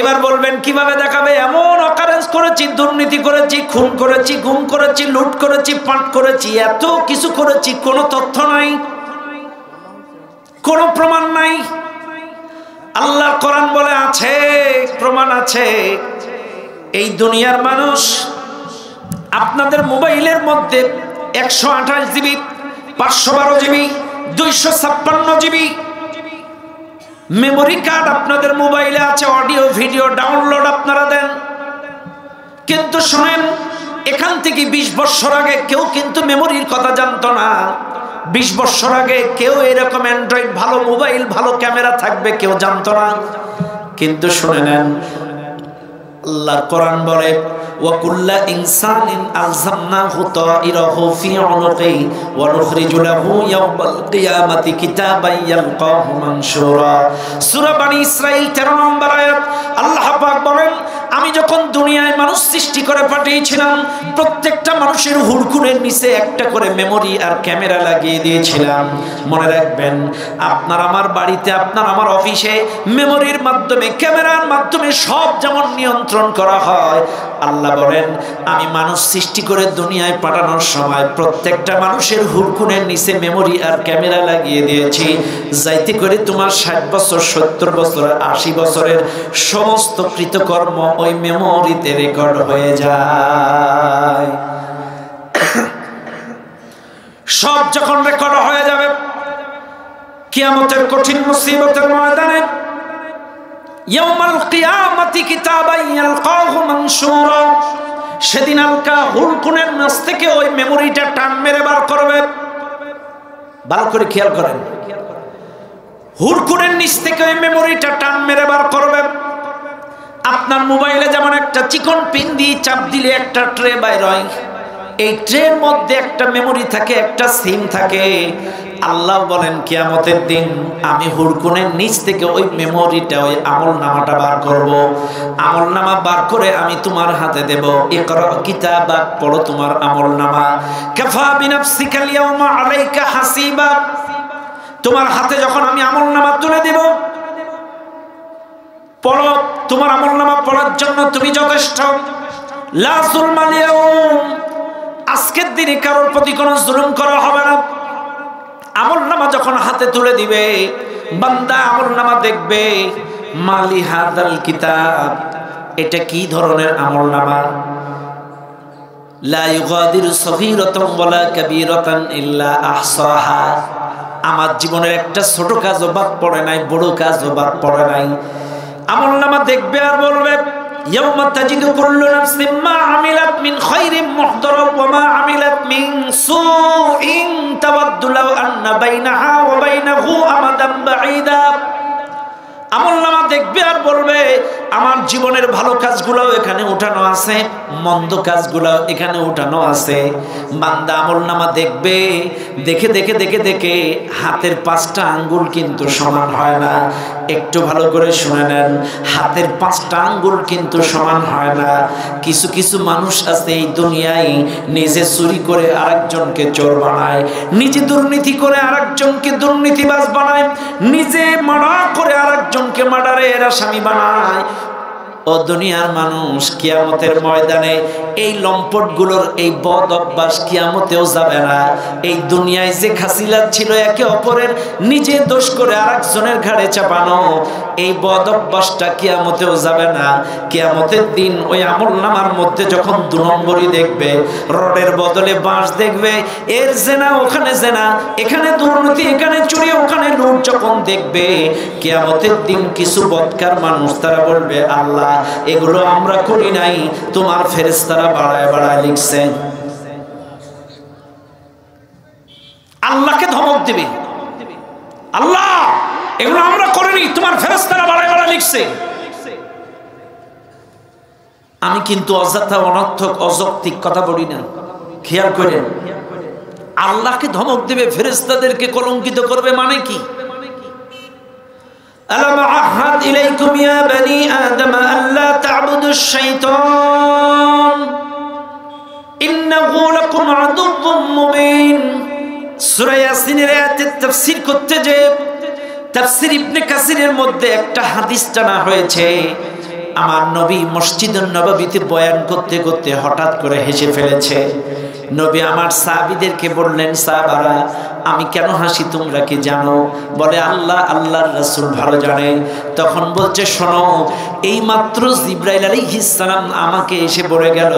Speaker 1: এবার বলবেন কিভাবে দেখাবে? এমন অকারেন্স করেছি, দুর্নীতি করেছি, খুন করেছি, গুম করেছি, লুট করেছি, পাট করেছি, এত কিছু করেছি, কোনো তথ্য নাই, কোনো প্রমাণ নাই। আল্লাহর কোরআন বলে আছে, প্রমাণ আছে। এই দুনিয়ার মানুষ আপনাদের মোবাইলের মধ্যে 128 GB, 512 GB, 256 GB memory card আপনাদের মোবাইলে আছে, অডিও ভিডিও ডাউনলোড আপনারা দেন। কিন্তু শুনেন, এখান থেকে 20 বছর আগে কেউ কিন্তু মেমোরির কথা জানতো না। 20 বছর আগে কেউ এরকম অ্যান্ড্রয়েড, ভালো মোবাইল, ভালো ক্যামেরা থাকবে কেউ জানতো না। কিন্তু শুনে নেন, আল্লাহর কোরআন বলে ওয়া কুল্লা ইনসানিন আলজামনাহু তাইরাহু ফি উনুকি ওয়া নুখরিজু লাহু ইয়াওমাল কিয়ামাতি কিতাবান ইয়ালকাহু মানশুরা। সূরা বনী ইসরাঈল 13 নম্বর আয়াত। আল্লাহ পাক বলেন, আমি যখন দুনিয়ায় মানুষ সৃষ্টি করে পাঠিয়েছিলাম, প্রত্যেকটা মানুষের হুড়কুনের নিচে একটা করে মেমোরি আর ক্যামেরা লাগিয়ে দিয়েছিলাম। মনে রাখবেন, আপনার আমার বাড়িতে, আপনার আমার অফিসে মেমোরির মাধ্যমে, ক্যামেরার মাধ্যমে সব যেমন নিয়ন্ত্রণ করা হয়, আল্লাহ বলেন আমি মানুষ সৃষ্টি করে দুনিয়ায় পাঠানোর সময় প্রত্যেকটা মানুষের হুড়কুনের নিচে মেমোরি আর ক্যামেরা লাগিয়ে দিয়েছি, যাইতে করে তোমার 60 বছর, 70 বছর, 80 বছরের সমস্ত কৃতকর্ম ওই মেমোরিতে রেকর্ড হয়ে যায়। সব যখন রেকর্ড হয়ে যাবে, কিয়ামতের কঠিন মুসিবতের ময়দানে ইয়াউমাল কিয়ামাতি কিতাবান ইয়ালকাহু মানশুরা, সেদিন আলকা হুড়কুনের নিচ থেকে ওই মেমোরিটা টান মেরে বার করবে। ভালো করে খেয়াল করেন, হুড়কুড়ের নিচ থেকে ওই মেমোরিটা টান মেরে বার করবে। আপনার মোবাইলে যেমন একটা চিকন পিন দিয়ে চাপ দিলে একটা ট্রে বাইর হয়, এই ট্রের মধ্যে একটা মেমোরি থাকে, একটা সিম থাকে। আল্লাহ বলেন কিয়ামতের দিন আমি হুড়কুনের নিচ থেকে ওই মেমোরিটা, ওই আমল নামাটা বার করব। আমল নামা বার করে আমি তোমার হাতে দেব। ইকরা কিতাবাক, পড়ো তোমার আমল নামা। কাফা বিনাফসিকাল ইয়াউমা আলাইকা হাসিবা, তোমার হাতে যখন আমি আমল নামা তুলে দেব, পড়ো, তোমার আমল নামা পড়ার জন্য তুমি যথেষ্ট। লা যুলমাল ইয়াউম, আজকের দিনে কারোর প্রতি কোনো জুলুম করা হবে না। আমল নামা যখন হাতে তুলে দিবে, বান্দা আমল নামা দেখবে, মালি হাদাল কিতাব, এটা কি ধরনের আমল নামা? লা ইউগাদিরু সগীরাতান ওয়ালা কাবীরাতান ইল্লা আহসাহা, আমার জীবনের একটা ছোট কাজও বাদ পড়ে নাই, বড় কাজও বাদ পড়ে নাই। আমল নামা দেখবে আর বলবে ইয়াউমা তাজিদু কুল্লু নাফসিন মা আমিলাত মিন খায়রিন মুহদারা ওয়া মা আমিলাত মিন সুইন তাওয়াদ্দু লাউ আন্না বাইনাহা ওয়া বাইনাহু আমাদান বাঈদা। আমল নামা দেখবে আর বলবে আমার জীবনের ভালো কাজগুলো এখানে উঠানো আছে, মন্দ কাজগুলো এখানে উঠানো আছে। বান্দা আমল নামা দেখবে, দেখে দেখে দেখে দেখে হাতের 5টা আঙ্গুল কিন্তু সমান হয় না। একটু ভালো করে শুনে নেন, হাতের 5টা আঙ্গুল কিন্তু সমান হয় না। কিছু কিছু মানুষ আছে এই দুনিয়ায় নিজে চুরি করে আরেকজনকে চোর বানায়, নিজে দুর্নীতি করে আরেকজনকে দুর্নীতিবাজ বানায়, নিজে মার্ডার করে আরেকজনকে মার্ডারের আসামি বানায়। ও দুনিয়ার মানুষ, কিয়ামতের ময়দানে এই লম্পটগুলোর এই বদ অভ্যাস কিয়ামতেও যাবে না। এই দুনিয়ায় যে খাসিলাত ছিল একে অপরের নিজে দোষ করে আরেকজনের ঘাড়ে চাপানো, এই বদ অভ্যাসটা কিয়ামতেও যাবে না। কিয়ামতের দিন ওই আমল নামার মধ্যে যখন 2 নম্বরই দেখবে, রডের বদলে বাঁশ দেখবে, এর জেনা ওখানে জেনা, এখানে দুর্নীতি, এখানে চুরি, ওখানে লুট যখন দেখবে, কিয়ামতের দিন কিছু বদকার মানুষ তারা বলবে আল্লাহ এগুলো আমরা করি নাই, তোমার ফেরেশতারা বাড়ায় বাড়ায় লিখছে। আল্লাহকে ধমক দিবে, আল্লাহ এগুলো আমরা করিনি, তোমার ফেরেশতারা বাড়ায় বাড়ায় লিখছে। আমি কিন্তু অযথা অনর্থক অযৌক্তিক কথা বলি না, খেয়াল করেন। আল্লাহকে ধমক দিবে, ফেরেশতাদেরকে কলঙ্কিত করবে মানে কি? ألم أعهد إليكم يا بني آدم ألا تعبدوا الشيطان إنه لكم عدو مبين। সূরা ইয়াসিনের আয়াতের তাফসীর করতে যে তাফসীর ইবনে কাসিরের মধ্যে একটা হাদিস টানা হয়েছে। আমার নবী মসজিদুন নববীতে বয়ান করতে করতে হঠাৎ করে হেসে ফেলেছে। নবী আমার সাহাবীদেরকে বললেন, সাহাবারা আমি কেন হাসি তোমরা কি জানো? বলে আল্লাহ আল্লাহর রাসূল ভালো জানে। তখন বলছে শোনো, এই মাত্র জিবরাইল আলাইহিস সালাম আমাকে এসে বলে গেল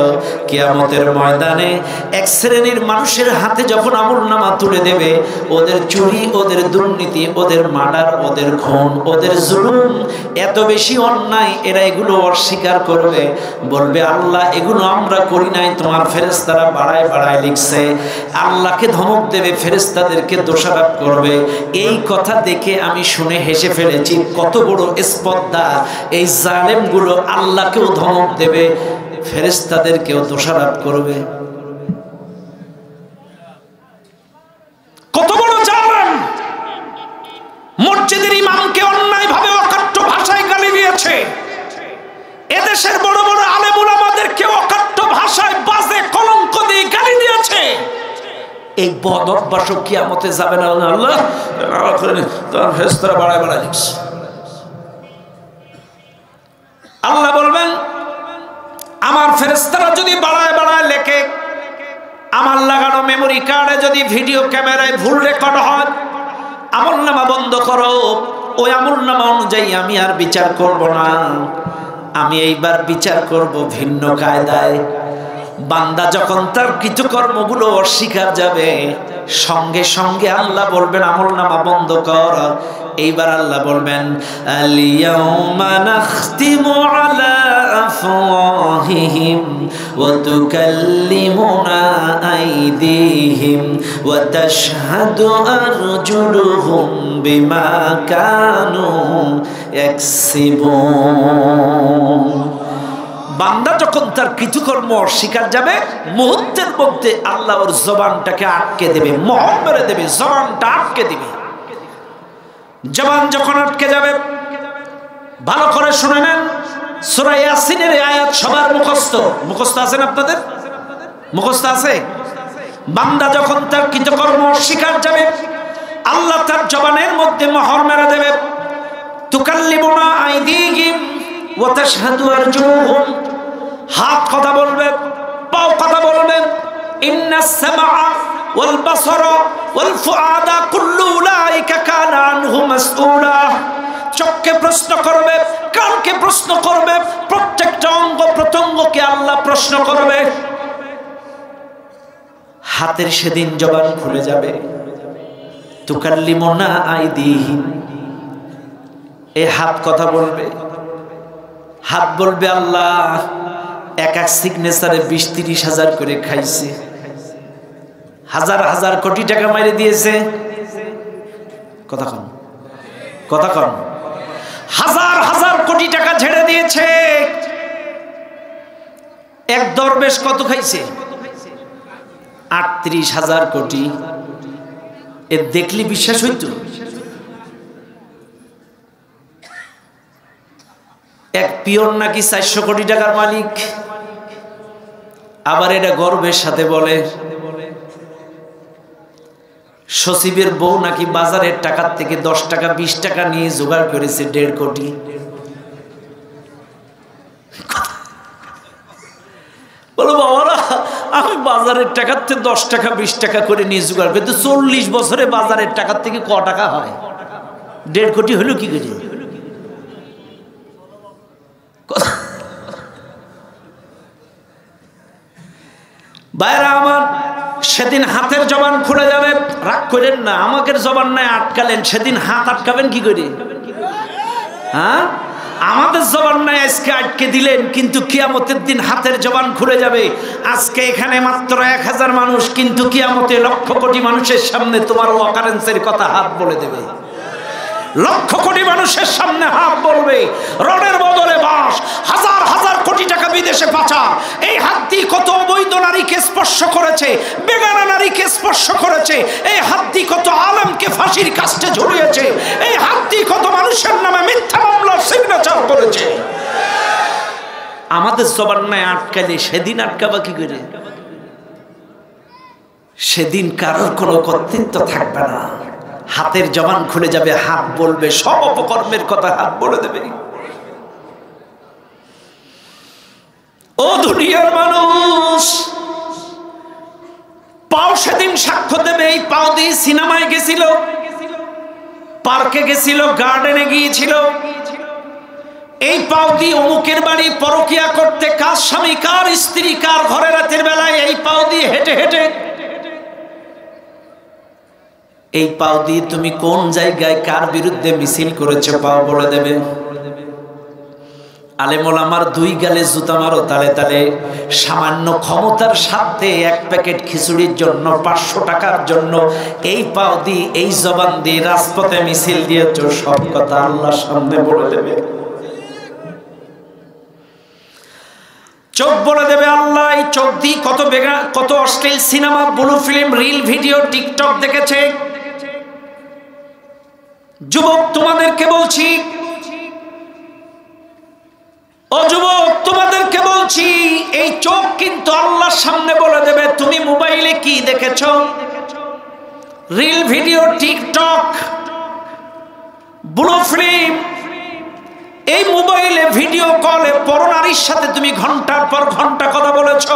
Speaker 1: কিয়ামতের ময়দানে এক শ্রেণীর মানুষের হাতে যখন আমলনামা তুলে দেবে, ওদের চুরি, ওদের দুর্নীতি, ওদের মার্ডার, ওদের খুন, ওদের জুলুম এত বেশি অন্যায়, এরা এগুলো অস্বীকার করবে, বলবে আল্লাহ এগুলো আমরা করি নাই, তোমার ফেরেশতারা বাড়ায় বাড়ায় লিখছে। আল্লাহকে ধমক দেবে, ফেরেশতাদেরকে দোষারোপ করবে। এই কথা দেখে আমি শুনে হেসে ফেলেছি, কত বড় স্পর্ধা! এই জালেমগুলো আল্লাহকেও ধমক দেবে, ফেরেশতাদেরকেও দোষারোপ করবে। কত বড় জালেম! মসজিদের ইমামকে অন্যায়ভাবে অকট্য ভাষায় গালি দিয়েছে। এদেশের বড় বড় আলেম উলামাদেরকে অকট্য ভাষায় বাজে কলঙ্ক দিয়ে গালি দিয়েছে। এই বদ অভ্যাস কিয়ামতে যাবে না। আল্লাহ তোমার ফেরেশতারা বাড়ায় বাড়ায় লিখছে। আল্লাহ বলবেন আমার ফেরেশতারা যদি বাড়ায় বাড়ায় লেখে, আমার লাগানো মেমোরি কার্ডে যদি ভিডিও ক্যামেরায় ভুল রেকর্ড হয়, আমলনামা বন্ধ করো। ওই আমলনামা অনুযায়ী আমি আর বিচার করব না, আমি এইবার বিচার করব ভিন্ন কায়দায়। বান্দা যখন তার কৃতকর্মগুলো অস্বীকার যাবে, সঙ্গে সঙ্গে আল্লাহ বলবেন আমলনামা বন্ধ কর। এইবার আল্লাহ বলবেন আল-ইয়াউমা নাখতিমু আলা আফওয়াহিহিম ওয়া তুকাল্লিমুনা আইদিহিম ওয়া তাশহাদু আরজুলুহুম বিমা কানু ইয়াকসিবুন। বান্দা যখন তার কৃতকর্ম অস্বীকার যাবে, মুহূর্তের মধ্যে আল্লাহ ওর জবানটাকে আটকে দেবে, মোহর মেরে দেবে, জবানটা আটকে দিবে। জবান যখন আটকে যাবে, ভালো করে শুনে নেন, সূরা ইয়াসিনের আয়াত সবার মুখস্থ আছেন আপনাদের? মুখস্থ আছে? বান্দা যখন তার কৃতকর্ম অস্বীকার যাবে, আল্লাহ তার জবানের মধ্যে মোহর মেরে দেবে। তুকাল্লিমুনা আইদিহিম ওয়া তাশহাদু আরজুলুহুম, হাত কথা বলবে, পাও কথা বলবে। ইন্নাস সামআ ওয়াল বাসারা ওয়াল ফুআদা কুল্লু উলাইকা কানা আনহু মাসউলা, চোখকে প্রশ্ন করবে, কানকে প্রশ্ন করবে, প্রত্যেকটা অঙ্গ প্রত্যঙ্গকে আল্লাহ প্রশ্ন করবে। হাতের সেদিন জবান খুলে যাবে। তুকাল্লিমুনা আইদিহিম, এই হাত কথা বলবে। হাত বলবে আল্লাহ এক এক সিগনেচারে 20-30 হাজার করে খাইছে, হাজার হাজার কোটি টাকা মাইরে দিয়েছে। কথা কন, হাজার হাজার কোটি টাকা ঝেড়ে দিয়েছে। এক দরবেশ কত খাইছে? 38,000 কোটি। এ দেখলি বিশ্বাস হইতো? এক পিয়ন নাকি 400 কোটি টাকার মালিক। আবার এটা গর্বের সাথে বলে সচিবের বউ নাকি বাজারের টাকার থেকে 10 টাকা 20 টাকা নিয়ে জোগাড় করেছে 1.5 কোটি। বলো বাবারা, আমি বাজারের টাকার থেকে 10 টাকা 20 টাকা করে নিয়ে জোগাড় করি, 40 বছরে বাজারের টাকার থেকে ক টাকা হয়? 1.5 কোটি হলো কি করে? ভাইরা আমার, সেদিন হাতের জবান খুলে যাবে। রাগ করেন না, আমাদের জবান নাই আটকালেন, সেদিন হাত আটকাবেন কি করে? হ্যাঁ, আমাদের জবান নাই আজকে আটকে দিলেন, কিন্তু কিয়ামতের দিন হাতের জবান খুলে যাবে। আজকে এখানে মাত্র 1000 মানুষ, কিন্তু কিয়ামতে লক্ষ কোটি মানুষের সামনে তোমার অকারেন্সের কথা হাত বলে দেবে। লক্ষ কোটি মানুষের সামনে হাত বলবে। রডের বদলে বাঁশ, হাজার হাজার কোটি টাকা বিদেশে পাচার। এই হাত দিয়ে কত অবৈধ নারীকে স্পর্শ করেছে, বেগানা নারীকে স্পর্শ করেছে। এই হাত দিয়ে কত আলেমকে ফাঁসির কাস্টে ঝুলিয়েছে। এই হাত দিয়ে কত মানুষের নামে মিথ্যা মামলার সিগনেচার করেছে। আমাদের জবান নাই আটকালে সেদিন আটকাবা কি করে? সেদিন কারোর কোনো কর্তৃত্ব থাকবে না। হাতের জবান খুলে যাবে, হাত বলবে, সব অপকর্মের কথা হাত বলে দেবে। ও দুনিয়ার মানুষ, পাও সেদিন সাক্ষ্য দেবে। এই পাও দিয়ে সিনেমায় গেছিল, পার্কে গেছিল, গার্ডেনে গিয়েছিল। এই পাও দিয়ে অমুকের বাড়ি পরকিয়া করতে, কার স্বামী কার স্ত্রী কার ঘরে রাতের বেলায় এই পাও দিয়ে হেঁটে হেঁটে। এই পাও দিয়ে তুমি কোন জায়গায় কার বিরুদ্ধে মিছিল করেছো পাও বলে দেবে। আলেম ওলামার 2 গালে জুতা মারো তালে তালে। সামান্য ক্ষমতার সাথে 1 প্যাকেট খিচুড়ির জন্য, 500 টাকার জন্য এই পাও দিয়ে, এই জবান দিয়ে রাজপথে মিছিল দিয়েছো, সব কথা আল্লাহর সামনে বলে দেবে। চোখ বলে দেবে আল্লাহ, এই চোখ দিয়ে কত অশ্লীল cinema, blue film, reel video, TikTok দেখেছে। যুবক তোমাদেরকে বলছি, ও যুবক তোমাদেরকে বলছি, এই চোখ কিন্তু আল্লাহর সামনে বলে দেবে তুমি মোবাইলে কি দেখেছো। Reel video, TikTok, blue film, এই মোবাইলে ভিডিও কলে পরনারীর সাথে তুমি ঘন্টার পর ঘন্টা কথা বলেছ।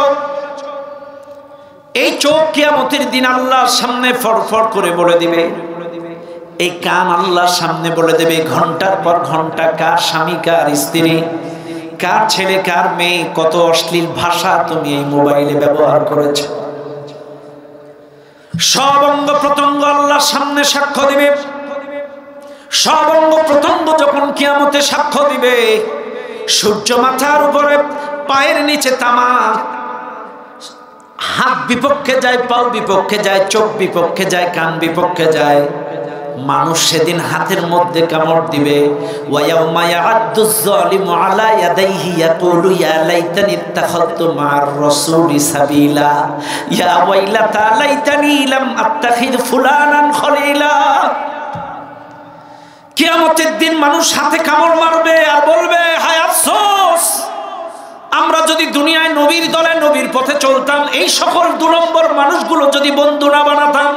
Speaker 1: এই চোখ কিয়ামতের দিন আল্লাহর সামনে ফরফর করে বলে দিবে। এই কান আল্লাহর সামনে বলে দেবে ঘন্টার পর ঘন্টা কার স্বামী কার স্ত্রী, কার ছেলে কার মেয়ে, কত অশ্লীল ভাষা তুমি এই মোবাইলে ব্যবহার করেছ। সব অঙ্গ প্রত্যঙ্গ আল্লাহর সামনে সাক্ষ্য দিবে। সব অঙ্গ প্রত্যঙ্গ যখন কিয়ামতে সাক্ষ্য দিবে, সূর্য মাথার উপরে, পায়ের নিচে তামা, হাত বিপক্ষে যায়, পাও বিপক্ষে যায়, চোখ বিপক্ষে যায়, কান বিপক্ষে যায়। মানুষ সেদিন হাতের মধ্যে কামড় দিবে। ওয়ায়াউমা ইয়া'আদ্দুয যালিমু আলা ইয়াদাইহি ইয়াকুলু ইয়া লাইতানি ইত্তাখাযতু মা'আর রাসূলি সাবিলা ইয়া ওয়াইলাতা লাইতানি লাম আত্তাখিয ফুলানান খলিলা। কিয়ামতের দিন মানুষ হাতে কামড় মারবে আর বলবে, হায় আফসোস, আমরা যদি দুনিয়ায় নবীর দলে নবীর পথে চলতাম, এই সকল 2 নম্বর মানুষগুলো যদি বন্ধু না বানাতাম।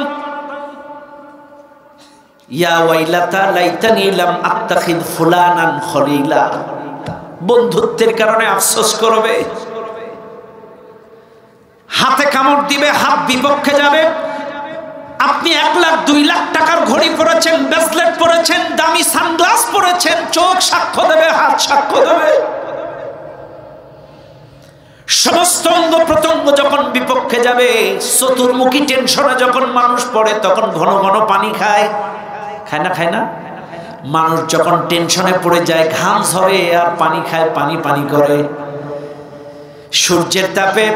Speaker 1: ইয়া ওয়াইলাতা লাইতানি লাম আত্তাখিয ফুলানান খলিলা, বন্ধুত্বের কারণে আফসোস করবে। হাতে কামড় দিবে, হাত বিপক্ষে যাবে। আপনি 1 লাখ 2 লাখ টাকার ঘড়ি পরেছেন, ব্রেসলেট পরেছেন, দামি সানগ্লাস পরেছেন, চোখ সাক্ষ্য দেবে, হাত সাক্ষ্য দেবে। সমস্ত অঙ্গ প্রত্যঙ্গ যখন বিপক্ষে যাবে, চতুর্মুখী টেনশনে যখন মানুষ পড়ে, তখন ঘন ঘন পানি খায়, খায় না? খায় না? মানুষ যখন টেনশনে পড়ে যায়, ঘাম ঝরে আর পানি খায়, পানি পানি করে। সূর্যের তাপে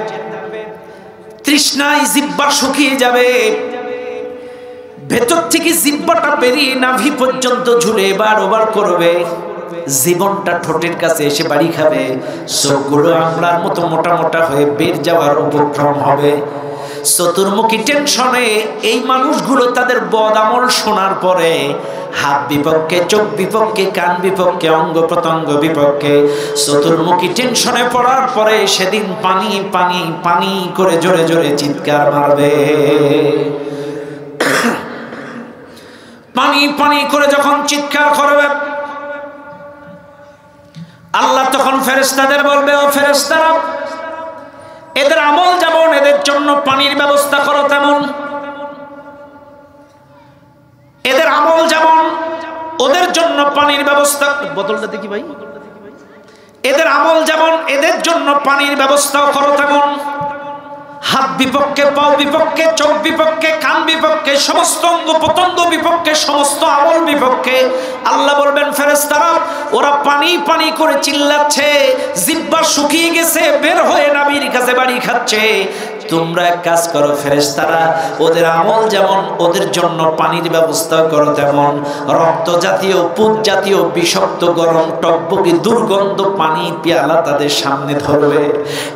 Speaker 1: তৃষ্ণায় জিহ্বা শুকিয়ে যাবে, ভেতর থেকে জিহ্বাটা বেরিয়ে নাভি পর্যন্ত ঝুলে এবার ওবার করবে, জীবনটা ঠোঁটের কাছে এসে বাড়ি খাবে, চোখগুলো আমলার মতো মোটা মোটা হয়ে বের যাওয়ার উপক্রম হবে। চতুর্মুখী টেনশনে এই মানুষগুলো তাদের বদ আমল শোনার পরে হাত বিপক্ষে, চোখ বিপক্ষে, কান বিপক্ষে, অঙ্গ প্রত্যঙ্গ বিপক্ষে, চতুর্মুখী টেনশনে পড়ার পরে সেদিন পানি পানি পানি করে জোরে জোরে চিৎকার মারবে। পানি পানি করে যখন চিৎকার করবে, আল্লাহ তখন ফেরেশতাদের বলবে, ও ফেরেশতারা, এদের আমল যেমন এদের জন্য পানির ব্যবস্থা করো তেমন, এদের আমল যেমন ওদের জন্য পানির ব্যবস্থা, বোতলটা দেখি ভাই, এদের আমল যেমন এদের জন্য পানির ব্যবস্থাও করো তেমন। হাত বিপক্ষে, পাও বিপক্ষে, চোখ বিপক্ষে, কান বিপক্ষে, সমস্ত অঙ্গ প্রত্যঙ্গ বিপক্ষে, সমস্ত আমল বিপক্ষে। আল্লাহ বলবেন, ফেরেশতারা, ওরা পানি পানি করে চিল্লাচ্ছে, জিহ্বা শুকিয়ে গেছে, বের হয়ে নাবির কাছে বাড়ি খাচ্ছে। তোমরা এক কাজ করো ফেরেশতারা, ওদের আমল যেমন ওদের জন্য পানির ব্যবস্থা করো তেমন রক্ত জাতীয়, পুত জাতীয়, বিষাক্ত, গরম, টকবকি, দুর্গন্ধ পানি পেয়ালা তাদের সামনে ধরবে।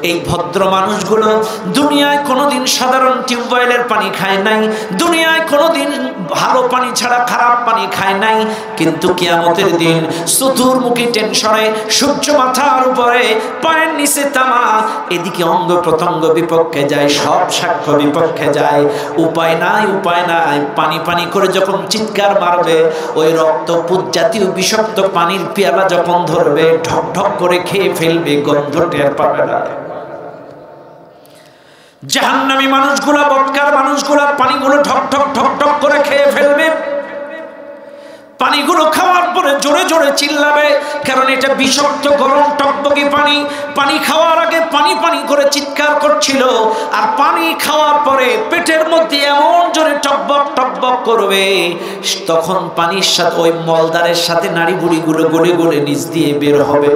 Speaker 1: এই ভদ্র মানুষগুলো দুনিয়ায় কোনোদিন সাধারণ টিউবওয়েলের পানি খায় নাই, দুনিয়ায় কোনোদিন ভালো পানি ছাড়া খারাপ পানি খায় নাই, কিন্তু কিয়ামতের দিন চতুর্মুখী টেনশনে, সূর্য মাথার উপরে, পায়ের নিচে তামা, এদিকে অঙ্গ প্রত্যঙ্গ বিপক্ষে যায়, সব সাক্ষ্য বিপক্ষে যায়, উপায় নাই, উপায় নাই, পানি পানি করে যখন চিৎকার মারবে, ওই রক্তপুত জাতীয় বিষাক্ত পানির পেয়ালা যখন ধরবে, ঢক ঢক করে খেয়ে ফেলবে, গন্ধ টের পাবে না। জাহান্নামী মানুষগুলা, বদকার মানুষগুলা পানিগুলো ঢক ঢক ঢক ঢক করে খেয়ে ফেলবে। পানিগুলো খাওয়ার পরে জোরে জোরে চিল্লাবে, কারণ এটা বিষাক্ত, গরম, টকবকি পানি। পানি খাওয়ার আগে পানি পানি করে চিৎকার করছিল, আর পানি খাওয়ার পরে পেটের মধ্যে এমন জোরে টকবক টকবক করবে, তখন পানির সাথে ওই মলদারের সাথে নাড়ি বুড়িগুলো গলে গলে নিচ দিয়ে বের হবে।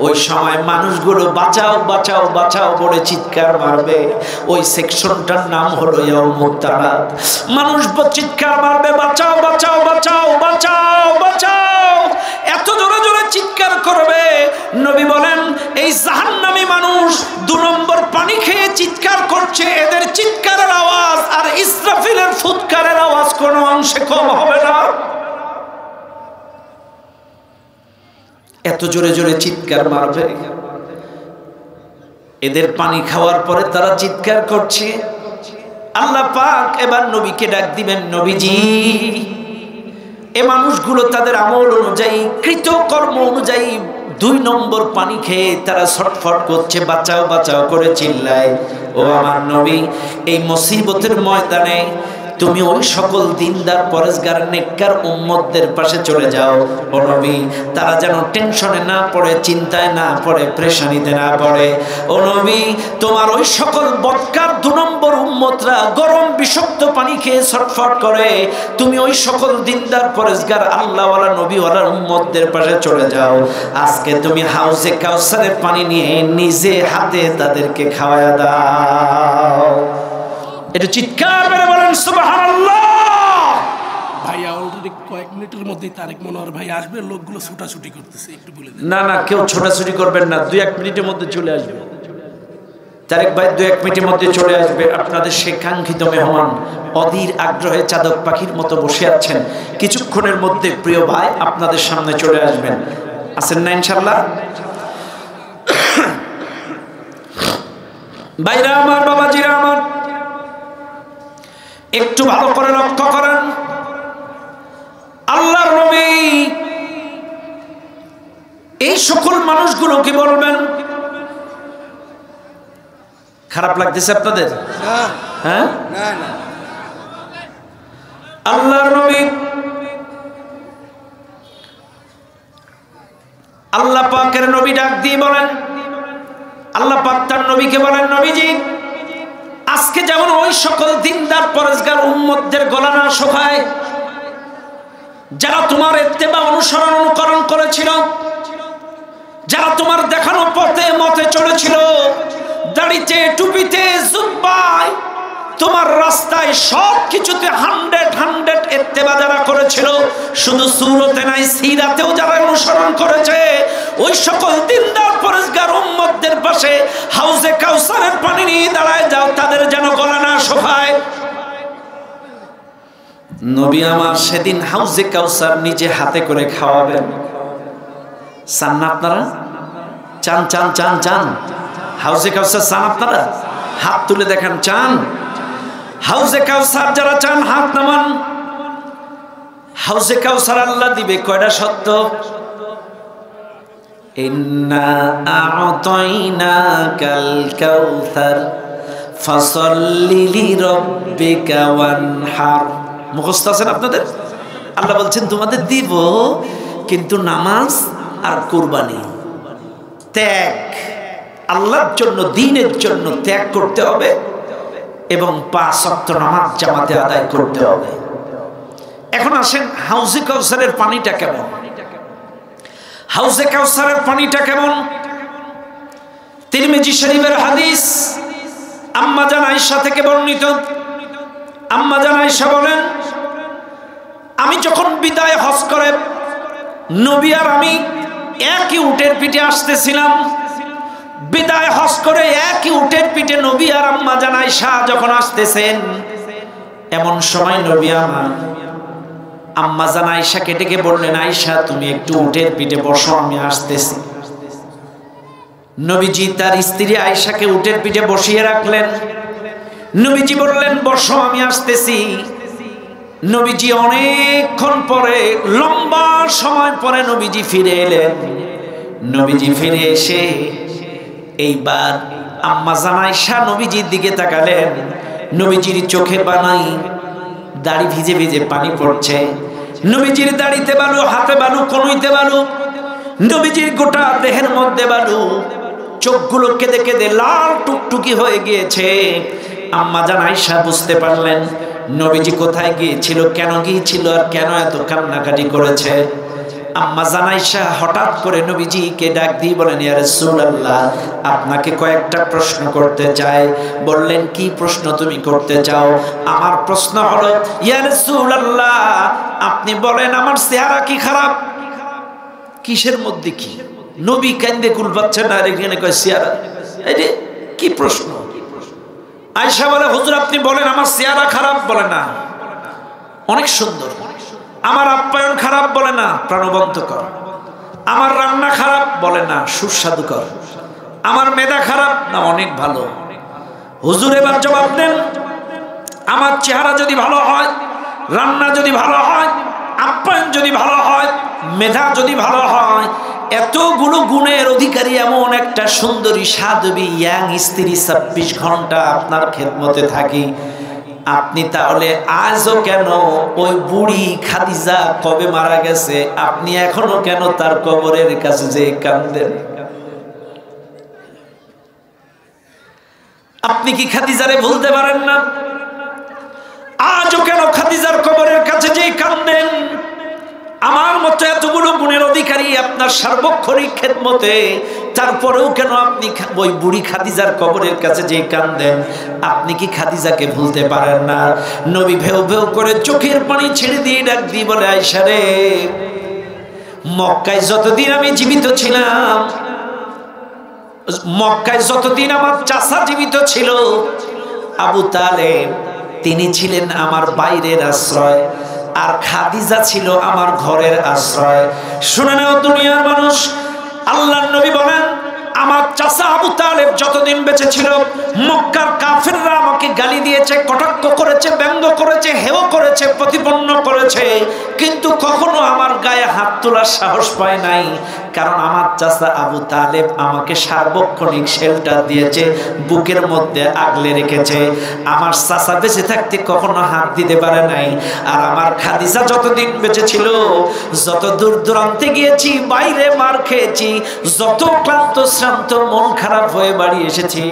Speaker 1: ওই সময় মানুষগুলো বাঁচাও বাঁচাও বাঁচাও বলে চিৎকার মারবে। ওই সেকশনটার নাম হলো ইয়াউমুত তারাক। মানুষ চিৎকার মারবে, বাঁচাও বাঁচাও বাঁচাও বাঁচাও বাঁচাও, এত জোরে জোরে চিৎকার করবে। নবী বলেন, এই জাহান্নামী মানুষ 2 নম্বর পানি খেয়ে চিৎকার করছে, এদের চিৎকারের আওয়াজ আর ইসরাফিলের ফুৎকারের আওয়াজ কোনো অংশে কম হবে না। এত জোরে জোরে চিৎকার মারবে। এদের পানি খাওয়ার পরে তারা চিৎকার করছে। আল্লাহ পাক এবার নবীকে ডাক দিবেন, নবীজি, এ মানুষগুলো তাদের আমল অনুযায়ী, কৃতকর্ম অনুযায়ী 2 নম্বর পানি খেয়ে তারা ছটফট করছে, বাঁচাও বাঁচাও করে চিল্লায়। ও আমার নবী, এই মুসিবতের ময়দানে তুমি ওই সকল দিনদার পরেশগার নেককার উম্মতদের পাশে চলে যাও ও নবী, তারা যেন টেনশনে না পড়ে, চিন্তায় না পড়ে, পেরেশানিতে না পড়ে। ও নবী, তোমার ওই সকল বদকার 2 নম্বর উম্মতরা গরম বিষাক্ত পানি খেয়ে ছটফট করে, তুমি ওই সকল দিনদার পরেশগার আল্লাহওয়ালা নবীওয়ালা উম্মতদের পাশে চলে যাও। আজকে তুমি হাউজে কাউসারের পানি নিয়ে নিজে হাতে তাদেরকে খাওয়ায়া দাও। একটু চিৎকার করে বলেন সুবহানাল্লাহ।
Speaker 2: ভাই অলরেডি কয়েক মিনিটের মধ্যেই তারেক মনোহর ভাই আসবে, লোকগুলো ছুটাছুটি করতেছে, একটু বলে দেন।
Speaker 1: না না, কেউ ছোটাছুটি করবেন না, 2-1 মিনিটের মধ্যে চলে আসবে। তারেক ভাই 2-1 মিনিটের মধ্যে চলে আসবে। আপনাদের সেই কাঙ্ক্ষিত মেহমান অধীর আগ্রহে চাতক পাখির মতো বসে আছেন, কিছুক্ষণের মধ্যে প্রিয় ভাই আপনাদের সামনে চলে আসবেন। আছেন না ইনশাআল্লাহ? ভাইরা আমার, বাবাজিরা আমার, একটু ভালো করে লক্ষ্য করেন। আল্লাহর নবী এই সকল মানুষগুলোকে বলবেন, খারাপ লাগতেছে আপনাদের? হ্যাঁ, আল্লাহর নবী, আল্লাহ পাকের নবী ডাক দিয়ে বলেন, আল্লাহ পাক তার নবীকে বলেন, নবীজি আজকে যেমন ওই সকল দিনদার পরেশগার উম্মতদের গলা না শুকায়, যারা তোমার ইত্তেবা অনুসরণ অনুকরণ করেছিল, যারা তোমার দেখানো পথে মতে চলেছিল, দাড়িতে, টুপিতে, জুব্বায়, তোমার রাস্তায় সব কিছুতে 100 ইত্তেবা যারা করেছিল, শুধু সুরতে নাই সিরাতেও যারা অনুসরণ করেছে, ওই সকল দিনদার পরেশগার উম্মতদের পাশে হাউজে কাউসারের পানি নিয়ে দাঁড়ায় যাও, তাদের যেন গলা না শুকায়। নবী আমার সেদিন হাউজে কাউসার নিজে হাতে করে খাওয়াবেন। চান না আপনারা? চান চান চান চান হাউজে কাউসার চান আপনারা? হাত তুলে দেখেন, চান? হাউজে কাউসার যারা চান হাত নামান। হাউজে কাউসার আল্লাহ দিবে কয়টা শর্ত? ইন্না আ'তাইনাকাল কাউসার ফাসাল্লি লিরাব্বিকা ওয়ানহার। মুখস্থ আছেন আপনাদের? আল্লাহ বলছেন তোমাদের দিব, কিন্তু নামাজ আর কুরবানি, ত্যাগ, আল্লাহর জন্য, দ্বীনের জন্য ত্যাগ করতে হবে এবং 5 ওয়াক্ত নামাজ জামাতে আদায় করতে হবে। এখন আসেন হাউজে কাউসারের পানিটা কেমন? হাউজে কাউসারের পানিটা কেমন? তিরমিজি শরীফের হাদিস, আম্মা জান আয়েশা থেকে বর্ণিত। আম্মা জান আয়েশা বলেন, আমি যখন বিদায় হজ করে নবী আর আমি একই উটের পিঠে আসতেছিলাম। বিদায় হজ করে একই উটের পিঠে নবী আর আম্মা জান আয়েশা যখন আসতেছেন, এমন সময় নবী আমার আম্মা জান আয়েশাকে ডেকে বললেন, আয়েশা তুমি একটু উটের পিঠে বসো, আমি আসতেছি। নবীজি তার স্ত্রী আয়েশাকে উটের পিঠে বসিয়ে রাখলেন। নবীজি বললেন, বসো, আমি আসতেছি। নবীজি অনেকক্ষণ পরে, লম্বা সময় পরে নবীজি ফিরে এলেন। নবীজি ফিরে এসে এইবার আম্মা জান আয়েশা নবীজির দিকে তাকালেন। নবীজির চোখে বানাই, দাড়ি ভিজে ভিজে পানি পড়ছে। নবীজির দাড়িতে বালু, হাতে বালু, কনুইতে বালু, নবীজির গোটা দেহের মধ্যে বালু, চোখগুলো কেঁদে কেঁদে লাল টুকটুকি হয়ে গিয়েছে। আম্মা জান আয়েশা বুঝতে পারলেন নবীজি কোথায় গিয়েছিল, কেন গিয়েছিল, আর কেন এত কান্নাকাটি করেছে। আম্মা জান আয়েশা হঠাৎ করে নবীজিকে ডাক দিয়ে বলেন, ইয়া রাসূলুল্লাহ, আপনাকে কয়েকটা প্রশ্ন করতে চাই। বললেন, কি প্রশ্ন তুমি করতে চাও? আমার প্রশ্ন হলো, ইয়া রাসূলুল্লাহ, আপনি বলেন আমার চেহারা কি খারাপ? কিসের মধ্যে কি? নবী কান্দে কুল পাচ্ছে না, আর এখানে কয় চেহারা। এই যে কি প্রশ্ন? আয়েশা বলে, হুজুর আপনি বলেন আমার চেহারা খারাপ? বলে না, অনেক সুন্দর। আমার আপ্যায়ন খারাপ? বলে না, প্রাণবন্তকর। আমার রান্না খারাপ? বলে না, সুস্বাদুকর। আমার মেধা খারাপ? না, অনেক ভালো। হুজুর এবার জবাব দেন, আমার চেহারা যদি ভালো হয়, রান্না যদি ভালো হয়, আপ্যায়ন যদি ভালো হয়, মেধা যদি ভালো হয়, এতগুলো গুণের অধিকারী এমন একটা সুন্দরী সাধবী ইয়াং স্ত্রী 26 ঘন্টা আপনার খেদমতে থাকি, আপনি তাহলে আজও কেন ওই বুড়ি খাদিজা কবে মারা গেছে আপনি এখনো কেন তার কবরের কাছে যে কাঁদেন? আপনি কি খাদিজারে ভুলতে পারেন না? আজও কেন খাদিজার কবরের কাছে যে কাঁদেন? আমার মতো এতগুলো গুণের অধিকারী আপনার সার্বক্ষণিক খেদমতে, তারপরেও কেন আপনি ওই বুড়ি খাদিজার কবরের কাছে যে কাঁদেন? আপনি কি খাদিজাকে ভুলতে পারেন না? নবী ভেউ ভেউ করে চোখের পানি ছেড়ে দিয়ে ডাক দিয়ে বলে, আয়েশা রে, মক্কায় যতদিন আমি জীবিত ছিলাম, মক্কায় যতদিন আমার চাচা জীবিত ছিল আবু তালেব, তিনি ছিলেন আমার বাইরের আশ্রয়, আর খাদিজা ছিল আমার ঘরের আশ্রয়। শুনে নাও দুনিয়ার মানুষ, আল্লাহর নবী বলেন, আমার চাচা আবু তালেব যতদিন বেঁচে ছিল, মক্কার কাফেররা আমাকে গালি দিয়েছে, কটাক্ষ করেছে, ব্যঙ্গ করেছে, হেয় করেছে, প্রতিপন্ন করেছে, কিন্তু কখনো আমার গায়ে হাত তোলার সাহস পায় নাই, কারণ আমার চাচা আবু তালেব আমাকে সার্বক্ষণিক শেল্টার দিয়েছে, বুকের মধ্যে আগলে রেখেছে। আমার চাচা বেঁচে থাকতে কখনো হাত দিতে পারে নাই। আর আমার খাদিজা যতদিন বেঁচে ছিল, যত দূর দূরান্তে গিয়েছি, বাইরে মার খেয়েছি, যত ক্লান্ত শ্রান্ত মন খারাপ হয়ে বাড়ি এসেছি,